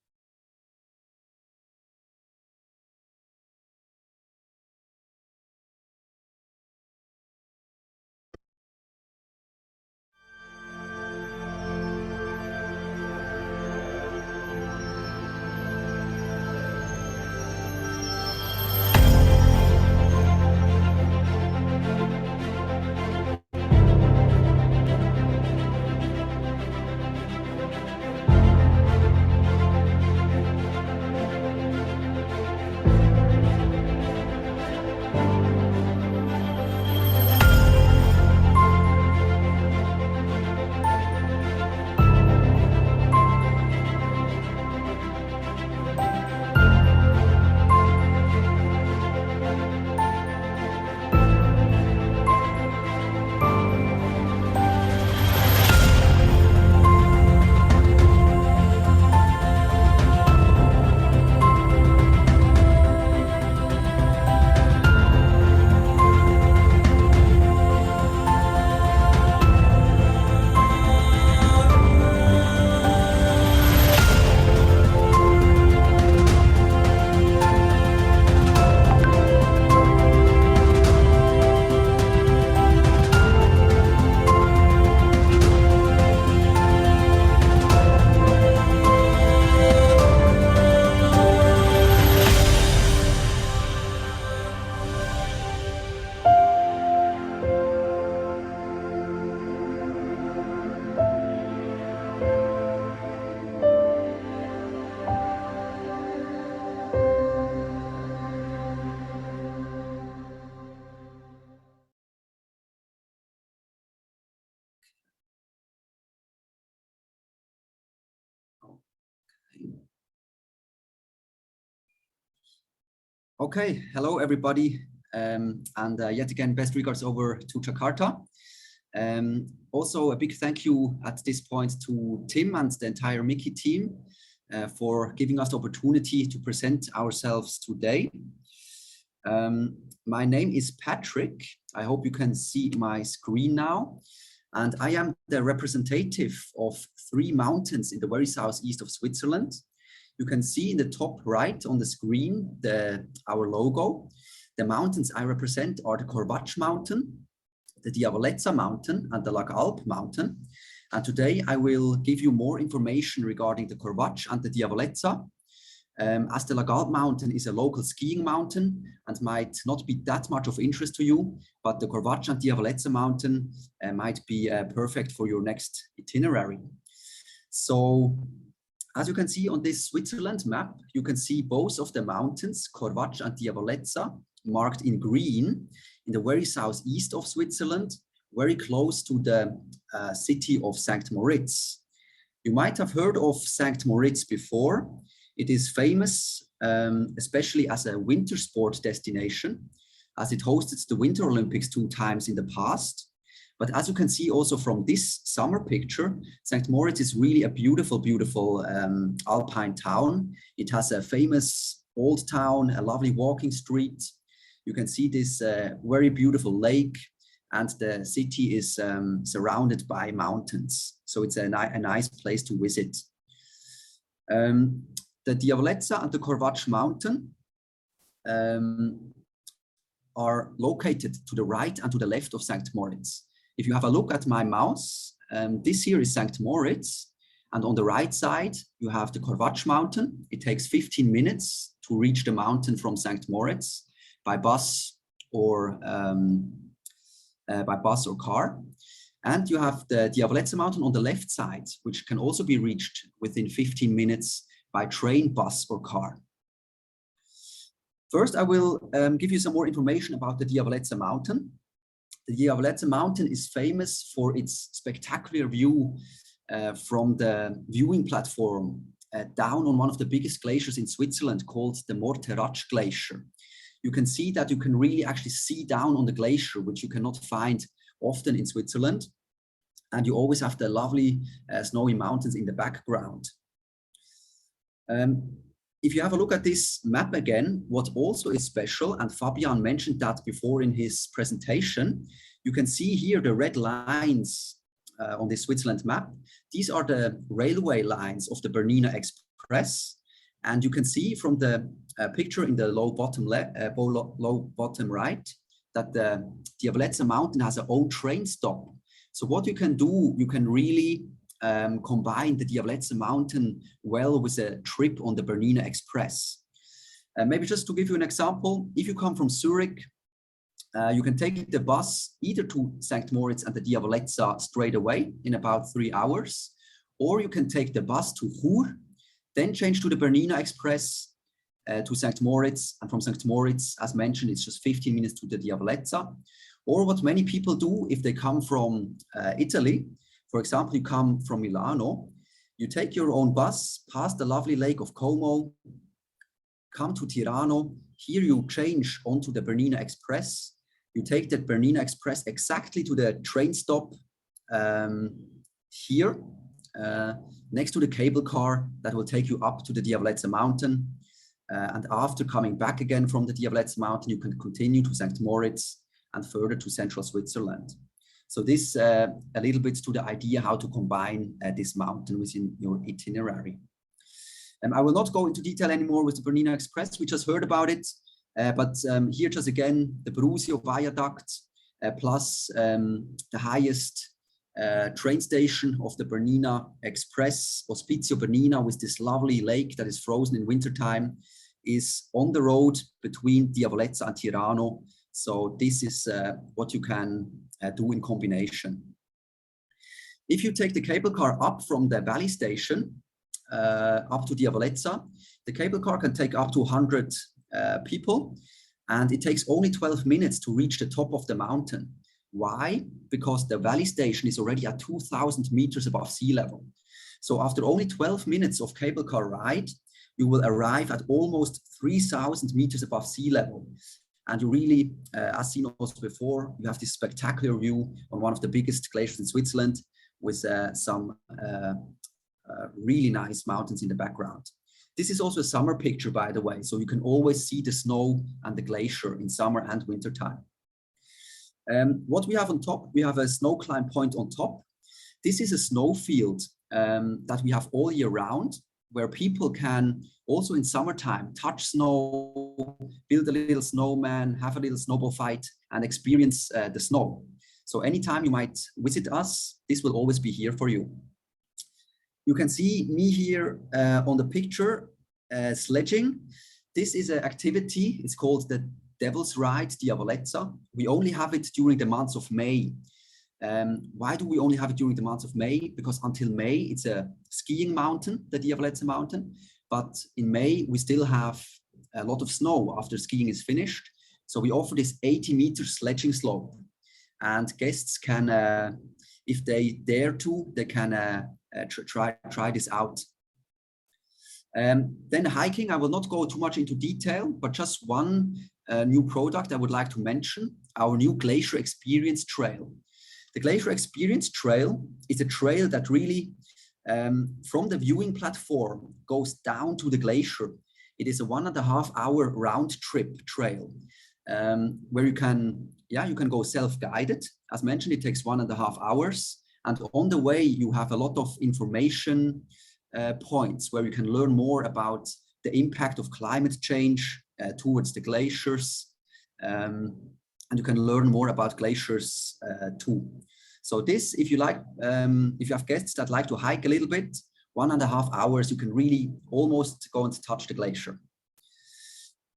Okay, hello everybody, and yet again, best regards over to Jakarta. Also, a big thank you at this point to Tim and the entire Miki team for giving us the opportunity to present ourselves today. My name is Patrick. I hope you can see my screen now. And I am the representative of 3 mountains in the very southeast of Switzerland. You can see in the top right on the screen our logo. The mountains I represent are the Corvatsch mountain, the Diavolezza mountain, and the Lagalp mountain. And today I will give you more information regarding the Corvatsch and the Diavolezza. As the Lagalp mountain is a local skiing mountain and might not be that much of interest to you, but the Corvatsch and Diavolezza mountain might be perfect for your next itinerary. So, as you can see on this Switzerland map, you can see both of the mountains, Corvatsch and Diavolezza, marked in green in the very southeast of Switzerland, very close to the city of St. Moritz. You might have heard of St. Moritz before. It is famous, especially as a winter sport destination, as it hosted the Winter Olympics 2 times in the past. But as you can see also from this summer picture, St. Moritz is really a beautiful, beautiful alpine town. It has a famous old town, a lovely walking street. You can see this very beautiful lake, and the city is surrounded by mountains. So it's a nice place to visit. The Diavolezza and the Corvatsch mountain are located to the right and to the left of St. Moritz. If you have a look at my mouse, this here is St. Moritz, and on the right side, you have the Corvatsch mountain. It takes 15 minutes to reach the mountain from St. Moritz by bus or car. And you have the Diavolezza mountain on the left side, which can also be reached within 15 minutes by train, bus, or car. First, I will give you some more information about the Diavolezza mountain. The Diavolezza mountain is famous for its spectacular view from the viewing platform down on one of the biggest glaciers in Switzerland called the Morteratsch Glacier. You can see that you can really actually see down on the glacier, which you cannot find often in Switzerland. And you always have the lovely snowy mountains in the background. If you have a look at this map again, what also is special, and Fabian mentioned that before in his presentation, you can see here the red lines on this Switzerland map. These are the railway lines of the Bernina Express. And you can see from the picture in the low bottom right that the Diavolezza mountain has its own train stop. So what you can do, you can really combine the Diavolezza mountain well with a trip on the Bernina Express. Maybe just to give you an example, if you come from Zurich, you can take the bus either to St. Moritz and the Diavolezza straight away in about 3 hours, or you can take the bus to Chur, then change to the Bernina Express to St. Moritz, and from St. Moritz, as mentioned, it's just 15 minutes to the Diavolezza. Or what many people do if they come from Italy, for example, you come from Milano, you take your own bus past the lovely lake of Como, come to Tirano, here you change onto the Bernina Express, you take the Bernina Express exactly to the train stop here, next to the cable car that will take you up to the Diavolezza mountain. And after coming back again from the Diavolezza mountain, you can continue to St. Moritz and further to central Switzerland. So this a little bit to the idea how to combine this mountain within your itinerary. I will not go into detail anymore with the Bernina Express. We just heard about it, but here just again, the Brusio Viaduct, plus the highest train station of the Bernina Express, Ospizio Bernina, with this lovely lake that is frozen in wintertime, is on the road between Diavolezza and Tirano. So this is what you can do in combination. If you take the cable car up from the valley station up to Diavolezza, the cable car can take up to 100 people, and it takes only 12 minutes to reach the top of the mountain. Why? Because the valley station is already at 2,000 meters above sea level. So after only 12 minutes of cable car ride, you will arrive at almost 3,000 meters above sea level. And you really, as seen also before, you have this spectacular view on one of the biggest glaciers in Switzerland with some really nice mountains in the background. This is also a summer picture, by the way, so you can always see the snow and the glacier in summer and winter time. What we have on top, we have a snow climb point on top. This is a snow field that we have all year round, where people can also in summertime touch snow, build a little snowman, have a little snowball fight, and experience the snow. So anytime you might visit us, this will always be here for you. You can see me here on the picture sledging. This is an activity, it's called the Devil's Ride Diavolezza. We only have it during the months of May. Why do we only have it during the months of May? Because until May, it's a skiing mountain, the Diavolezza mountain. But in May, we still have a lot of snow after skiing is finished. So we offer this 80-meter sledging slope. And guests can, if they dare to, they can try this out. Then hiking, I will not go too much into detail, but just one new product I would like to mention, our new Glacier Experience Trail. The The Glacier Experience Trail is a trail that really, from the viewing platform, goes down to the glacier. It is a 1.5 hour round trip trail where you can go self-guided. As mentioned, it takes 1.5 hours. And on the way, you have a lot of information points where you can learn more about the impact of climate change towards the glaciers. And you can learn more about glaciers too. So this, if you like, if you have guests that like to hike a little bit, 1.5 hours, you can really almost go and touch the glacier.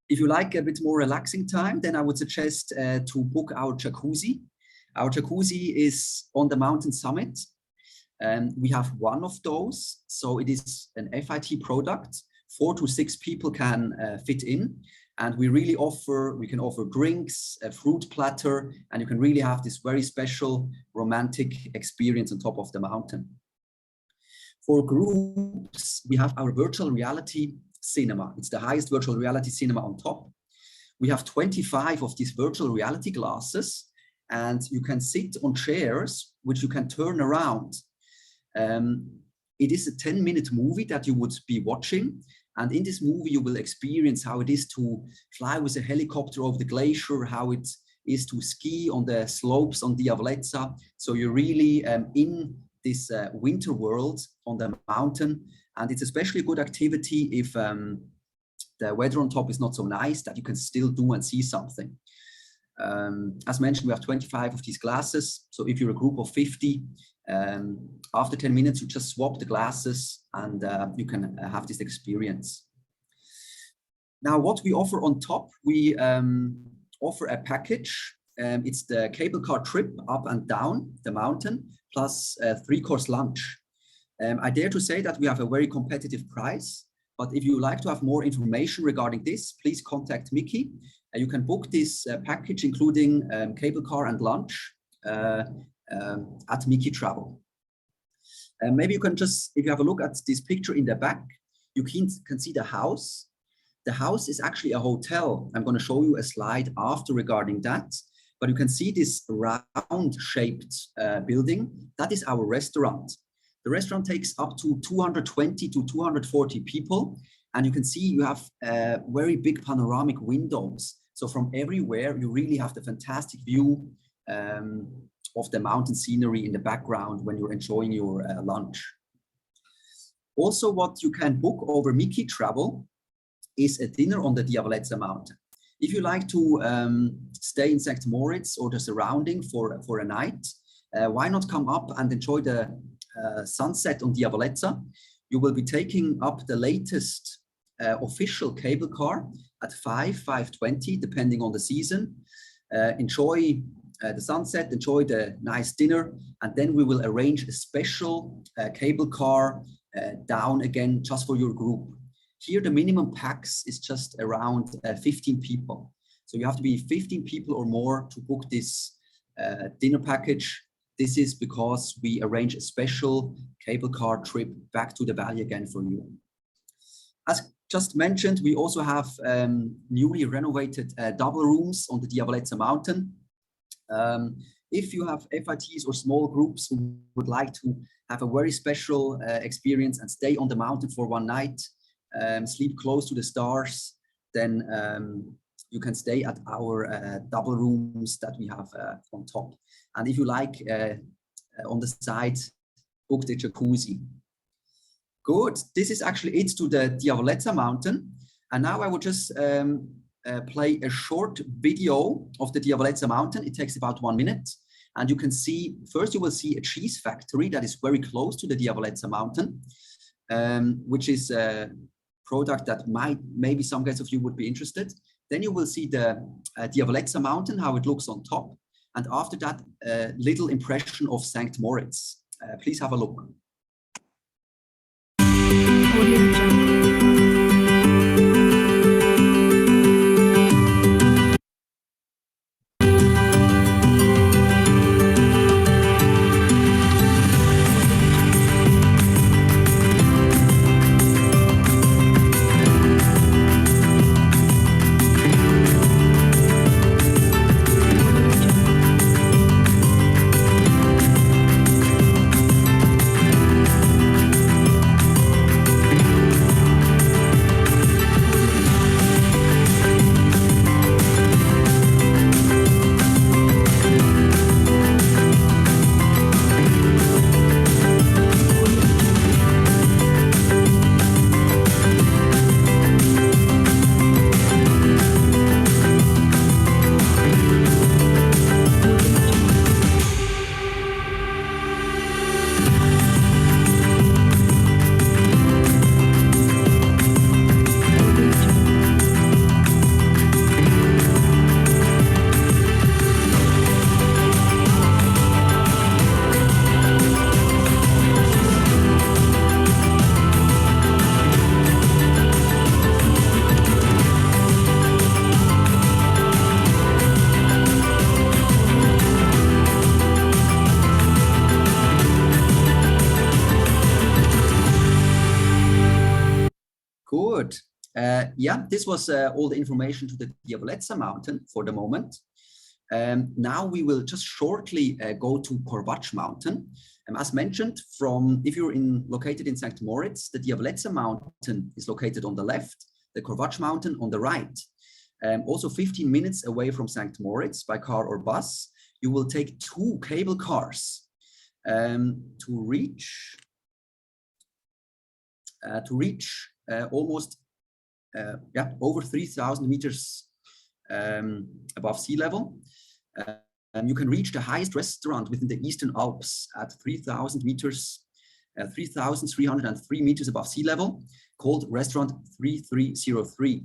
If you like a bit more relaxing time, then I would suggest to book our jacuzzi. Our jacuzzi is on the mountain summit. We have one of those. So it is an FIT product. 4 to 6 people can fit in. And we can offer drinks, a fruit platter, and you can really have this very special romantic experience on top of the mountain. For groups, we have our virtual reality cinema. It's the highest virtual reality cinema on top. We have 25 of these virtual reality glasses, and you can sit on chairs, which you can turn around. It is a 10-minute movie that you would be watching. And in this movie, you will experience how it is to fly with a helicopter over the glacier, how it is to ski on the slopes on Diavolezza. So you're really in this winter world on the mountain. And it's especially a good activity if the weather on top is not so nice, that you can still do and see something. As mentioned, we have 25 of these glasses. So if you're a group of 50, after 10 minutes, you just swap the glasses and you can have this experience. Now, what we offer on top, we offer a package. It's the cable car trip up and down the mountain, plus a 3-course lunch. I dare to say that we have a very competitive price, but if you like to have more information regarding this, please contact Mickey. You can book this package, including cable car and lunch, at Mickey Travel. Maybe you can just, if you have a look at this picture in the back, you can see the house. The house is actually a hotel. I'm going to show you a slide after regarding that, but you can see this round-shaped building. That is our restaurant. The restaurant takes up to 220 to 240 people, and you can see you have very big panoramic windows. So from everywhere, you really have the fantastic view of the mountain scenery in the background when you're enjoying your lunch. Also, what you can book over Mickey Travel is a dinner on the Diavolezza mountain. If you like to stay in St. Moritz or the surrounding for a night, why not come up and enjoy the sunset on Diavolezza? You will be taking up the latest official cable car at 5:20, depending on the season. Enjoy the sunset, enjoy the nice dinner, and then we will arrange a special cable car down again just for your group. Here, the minimum pax is just around 15 people. So you have to be 15 people or more to book this dinner package. This is because we arrange a special cable car trip back to the valley again for you. As just mentioned, we also have newly renovated double rooms on the Diavolezza mountain. If you have FITs or small groups who would like to have a very special experience and stay on the mountain for one night, sleep close to the stars, then you can stay at our double rooms that we have on top. And if you like, on the side, book the jacuzzi. Good, this is actually it to the Diavolezza mountain. And now I will just play a short video of the Diavolezza mountain. It takes about 1 minute. And you can see, first you will see a cheese factory that is very close to the Diavolezza mountain, which is a product that maybe some guys of you would be interested. Then you will see the Diavolezza mountain, how it looks on top. And after that, a little impression of St. Moritz. Please have a look. Yeah, this was all the information to the Diavolezza mountain for the moment. Now we will just shortly go to Corvatsch mountain. As mentioned, if you're located in St. Moritz, the Diavolezza mountain is located on the left, the Corvatsch mountain on the right. Also 15 minutes away from St. Moritz by car or bus, you will take 2 cable cars to reach almost over 3,000 meters above sea level. You can reach the highest restaurant within the Eastern Alps at 3,000 meters, 3,303 meters above sea level, called Restaurant 3303.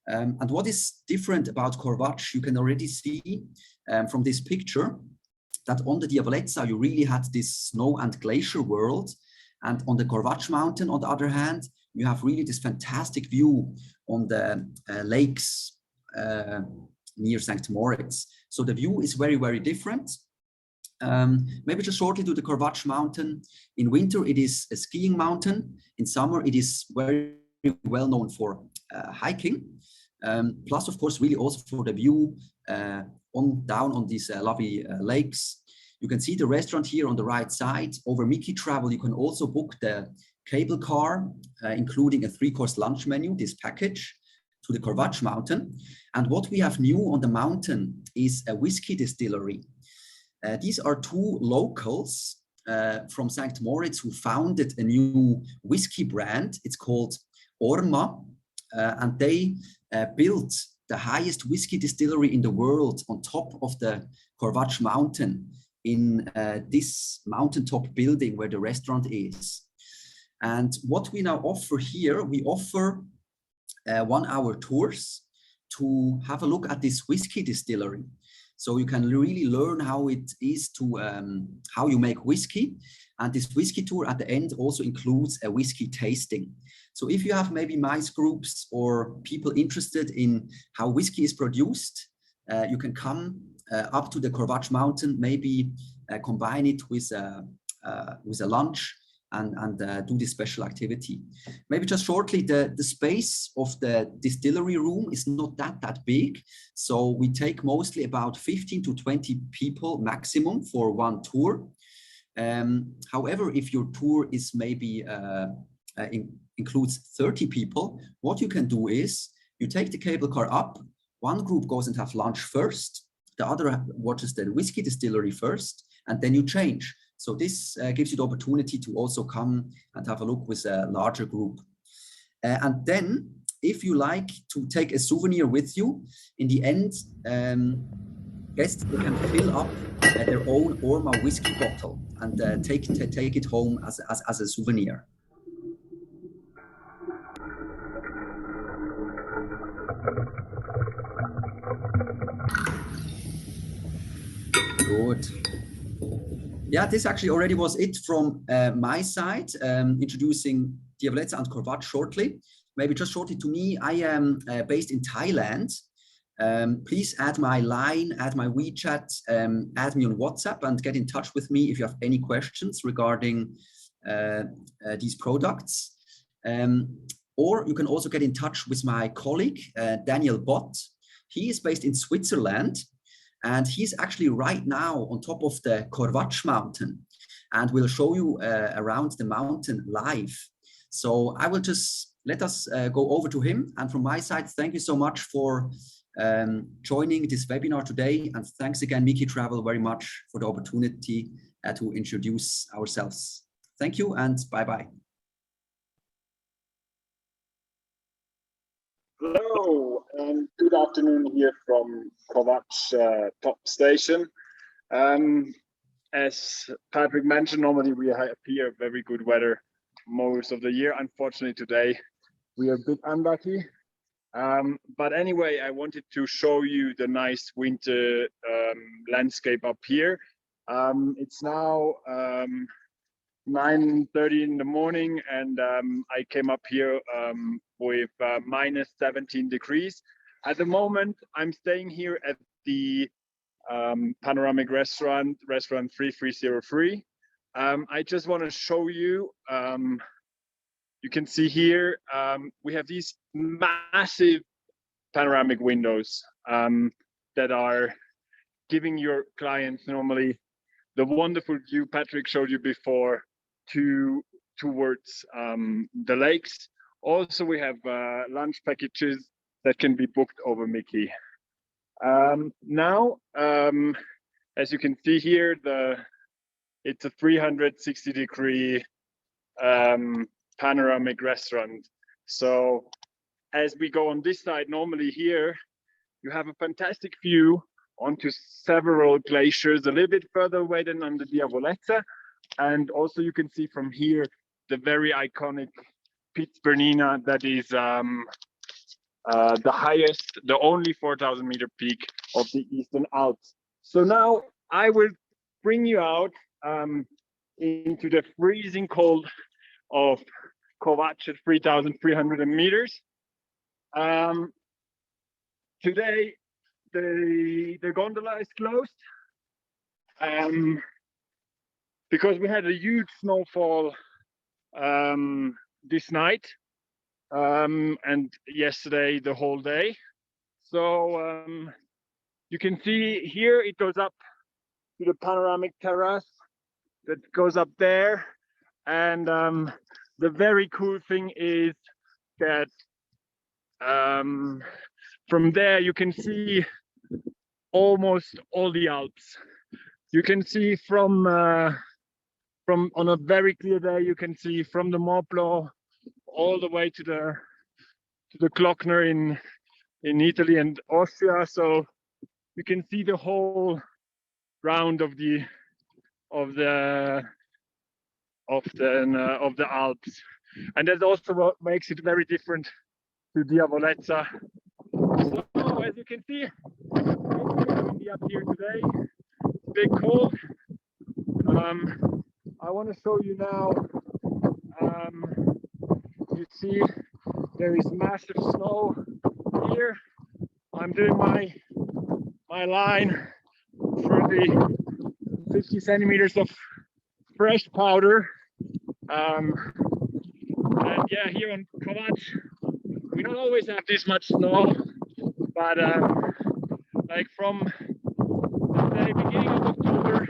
And what is different about Corvatsch, you can already see from this picture that on the Diavolezza, you really had this snow and glacier world. And on the Corvatsch mountain, on the other hand, you have really this fantastic view on the lakes near St. Moritz. So the view is very, very different. Maybe just shortly to the Corvatsch mountain. In winter, it is a skiing mountain. In summer, it is very well known for hiking. Plus, of course, really also for the view down on these lovely lakes. You can see the restaurant here on the right side. Over Mickey Travel, you can also book the cable car, including a 3-course lunch menu, this package, to the Corvatsch mountain. And what we have new on the mountain is a whiskey distillery. These are 2 locals from St. Moritz who founded a new whiskey brand. It's called Orma, and they built the highest whiskey distillery in the world on top of the Corvatsch mountain in this mountaintop building where the restaurant is. And what we now offer here, we offer 1-hour tours to have a look at this whiskey distillery. So you can really learn how it is to, how you make whiskey. And this whiskey tour at the end also includes a whiskey tasting. So if you have maybe mice groups or people interested in how whiskey is produced, you can come up to the Corvatsch mountain, maybe combine it with a lunch and do this special activity. Maybe just shortly, the space of the distillery room is not that big. So we take mostly about 15 to 20 people maximum for one tour. However, if your tour is maybe includes 30 people, what you can do is you take the cable car up, one group goes and have lunch first, the other watches the whiskey distillery first, and then you change. So this gives you the opportunity to also come and have a look with a larger group. And then if you like to take a souvenir with you, in the end, guests can fill up their own Orma whiskey bottle and take it home as a souvenir. Good. Yeah, this actually already was it from my side, introducing Diavolezza and Corvatsch shortly. Maybe just shortly to me, I am based in Thailand. Please add my line, add my WeChat, add me on WhatsApp and get in touch with me if you have any questions regarding these products. Or you can also get in touch with my colleague, Daniel Bott. He is based in Switzerland. And he's actually right now on top of the Corvatsch mountain and will show you around the mountain live. So I will just let us go over to him. And from my side, thank you so much for joining this webinar today. And thanks again, Mickey Travel, very much for the opportunity to introduce ourselves. Thank you and bye-bye.
Hello, and good afternoon here from Corvatsch top station. As Patrick mentioned, normally we have here very good weather most of the year. Unfortunately, today we are a bit unlucky. But anyway, I wanted to show you the nice winter landscape up here. It's now 9:30 in the morning, and I came up here with minus 17 degrees. At the moment, I'm staying here at the panoramic restaurant 3303. I just want to show you, you can see here, we have these massive panoramic windows that are giving your clients normally the wonderful view Patrick showed you before towards the lakes. Also, we have lunch packages that can be booked over Mickey. Now, as you can see here, it's a 360-degree panoramic restaurant. So as we go on this side, normally here, you have a fantastic view onto several glaciers, a little bit further away than on the Diavolezza. And also you can see from here, the very iconic Piz Bernina that is the highest, the only 4,000 meter peak of the Eastern Alps. So now I will bring you out into the freezing cold of Kovač at 3,300 meters. Today, the gondola is closed because we had a huge snowfall this night and yesterday the whole day. So you can see here it goes up to the panoramic terrace that goes up there. And the very cool thing is that from there you can see almost all the Alps. You can see from on a very clear day, you can see from the Mont Blanc all the way to the Glockner in Italy and Austria. So you can see the whole round of the Alps, and that's also what makes it very different to Diavolezza. So as you can see, it's windy up here today, big cold. I want to show you now. You see there is massive snow here. I'm doing my line through the 50 centimeters of fresh powder. And yeah, here on Kovač, we don't always have this much snow, but like from the beginning of October,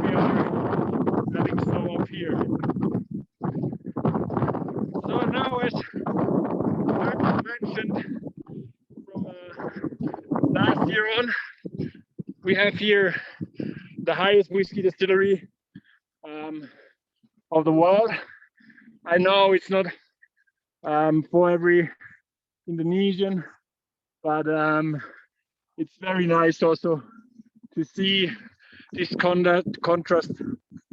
we are having snow up here. So now, as Mark mentioned, from last year on, we have here the highest whiskey distillery of the world. I know it's not for every Indonesian, but it's very nice also to see this contrast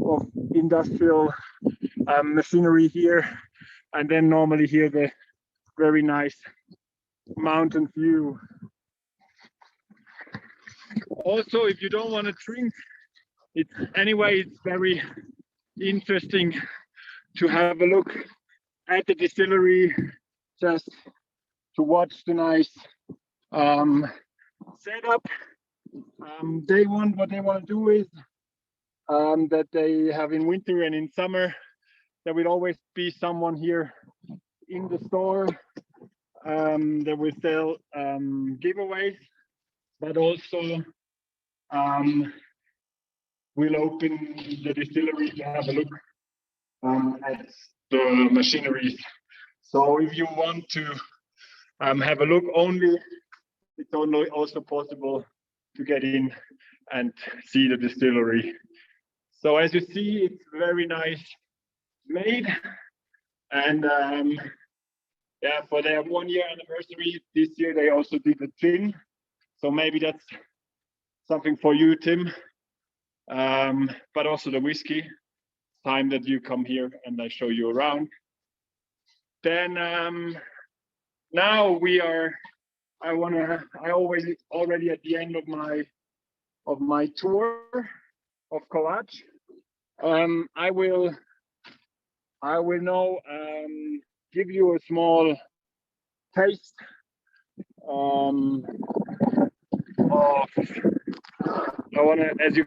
of industrial machinery here, and then normally here the very nice mountain view. Also, if you don't want to drink, it's very interesting to have a look at the distillery, just to watch the nice setup. What they want to do is that they have in winter and in summer, there will always be someone here in the store that will sell giveaways, but also we'll open the distillery to have a look at the machinery. So if you want to have a look only, it's only also possible to get in and see the distillery. So as you see, it's very nice made. And yeah, for their 1 year anniversary this year, they also did a gin. So maybe that's something for you, Tim. But also the whiskey. Time that you come here and I show you around. Then now we are. I already at the end of my tour of Kovač. I will now give you a small taste as you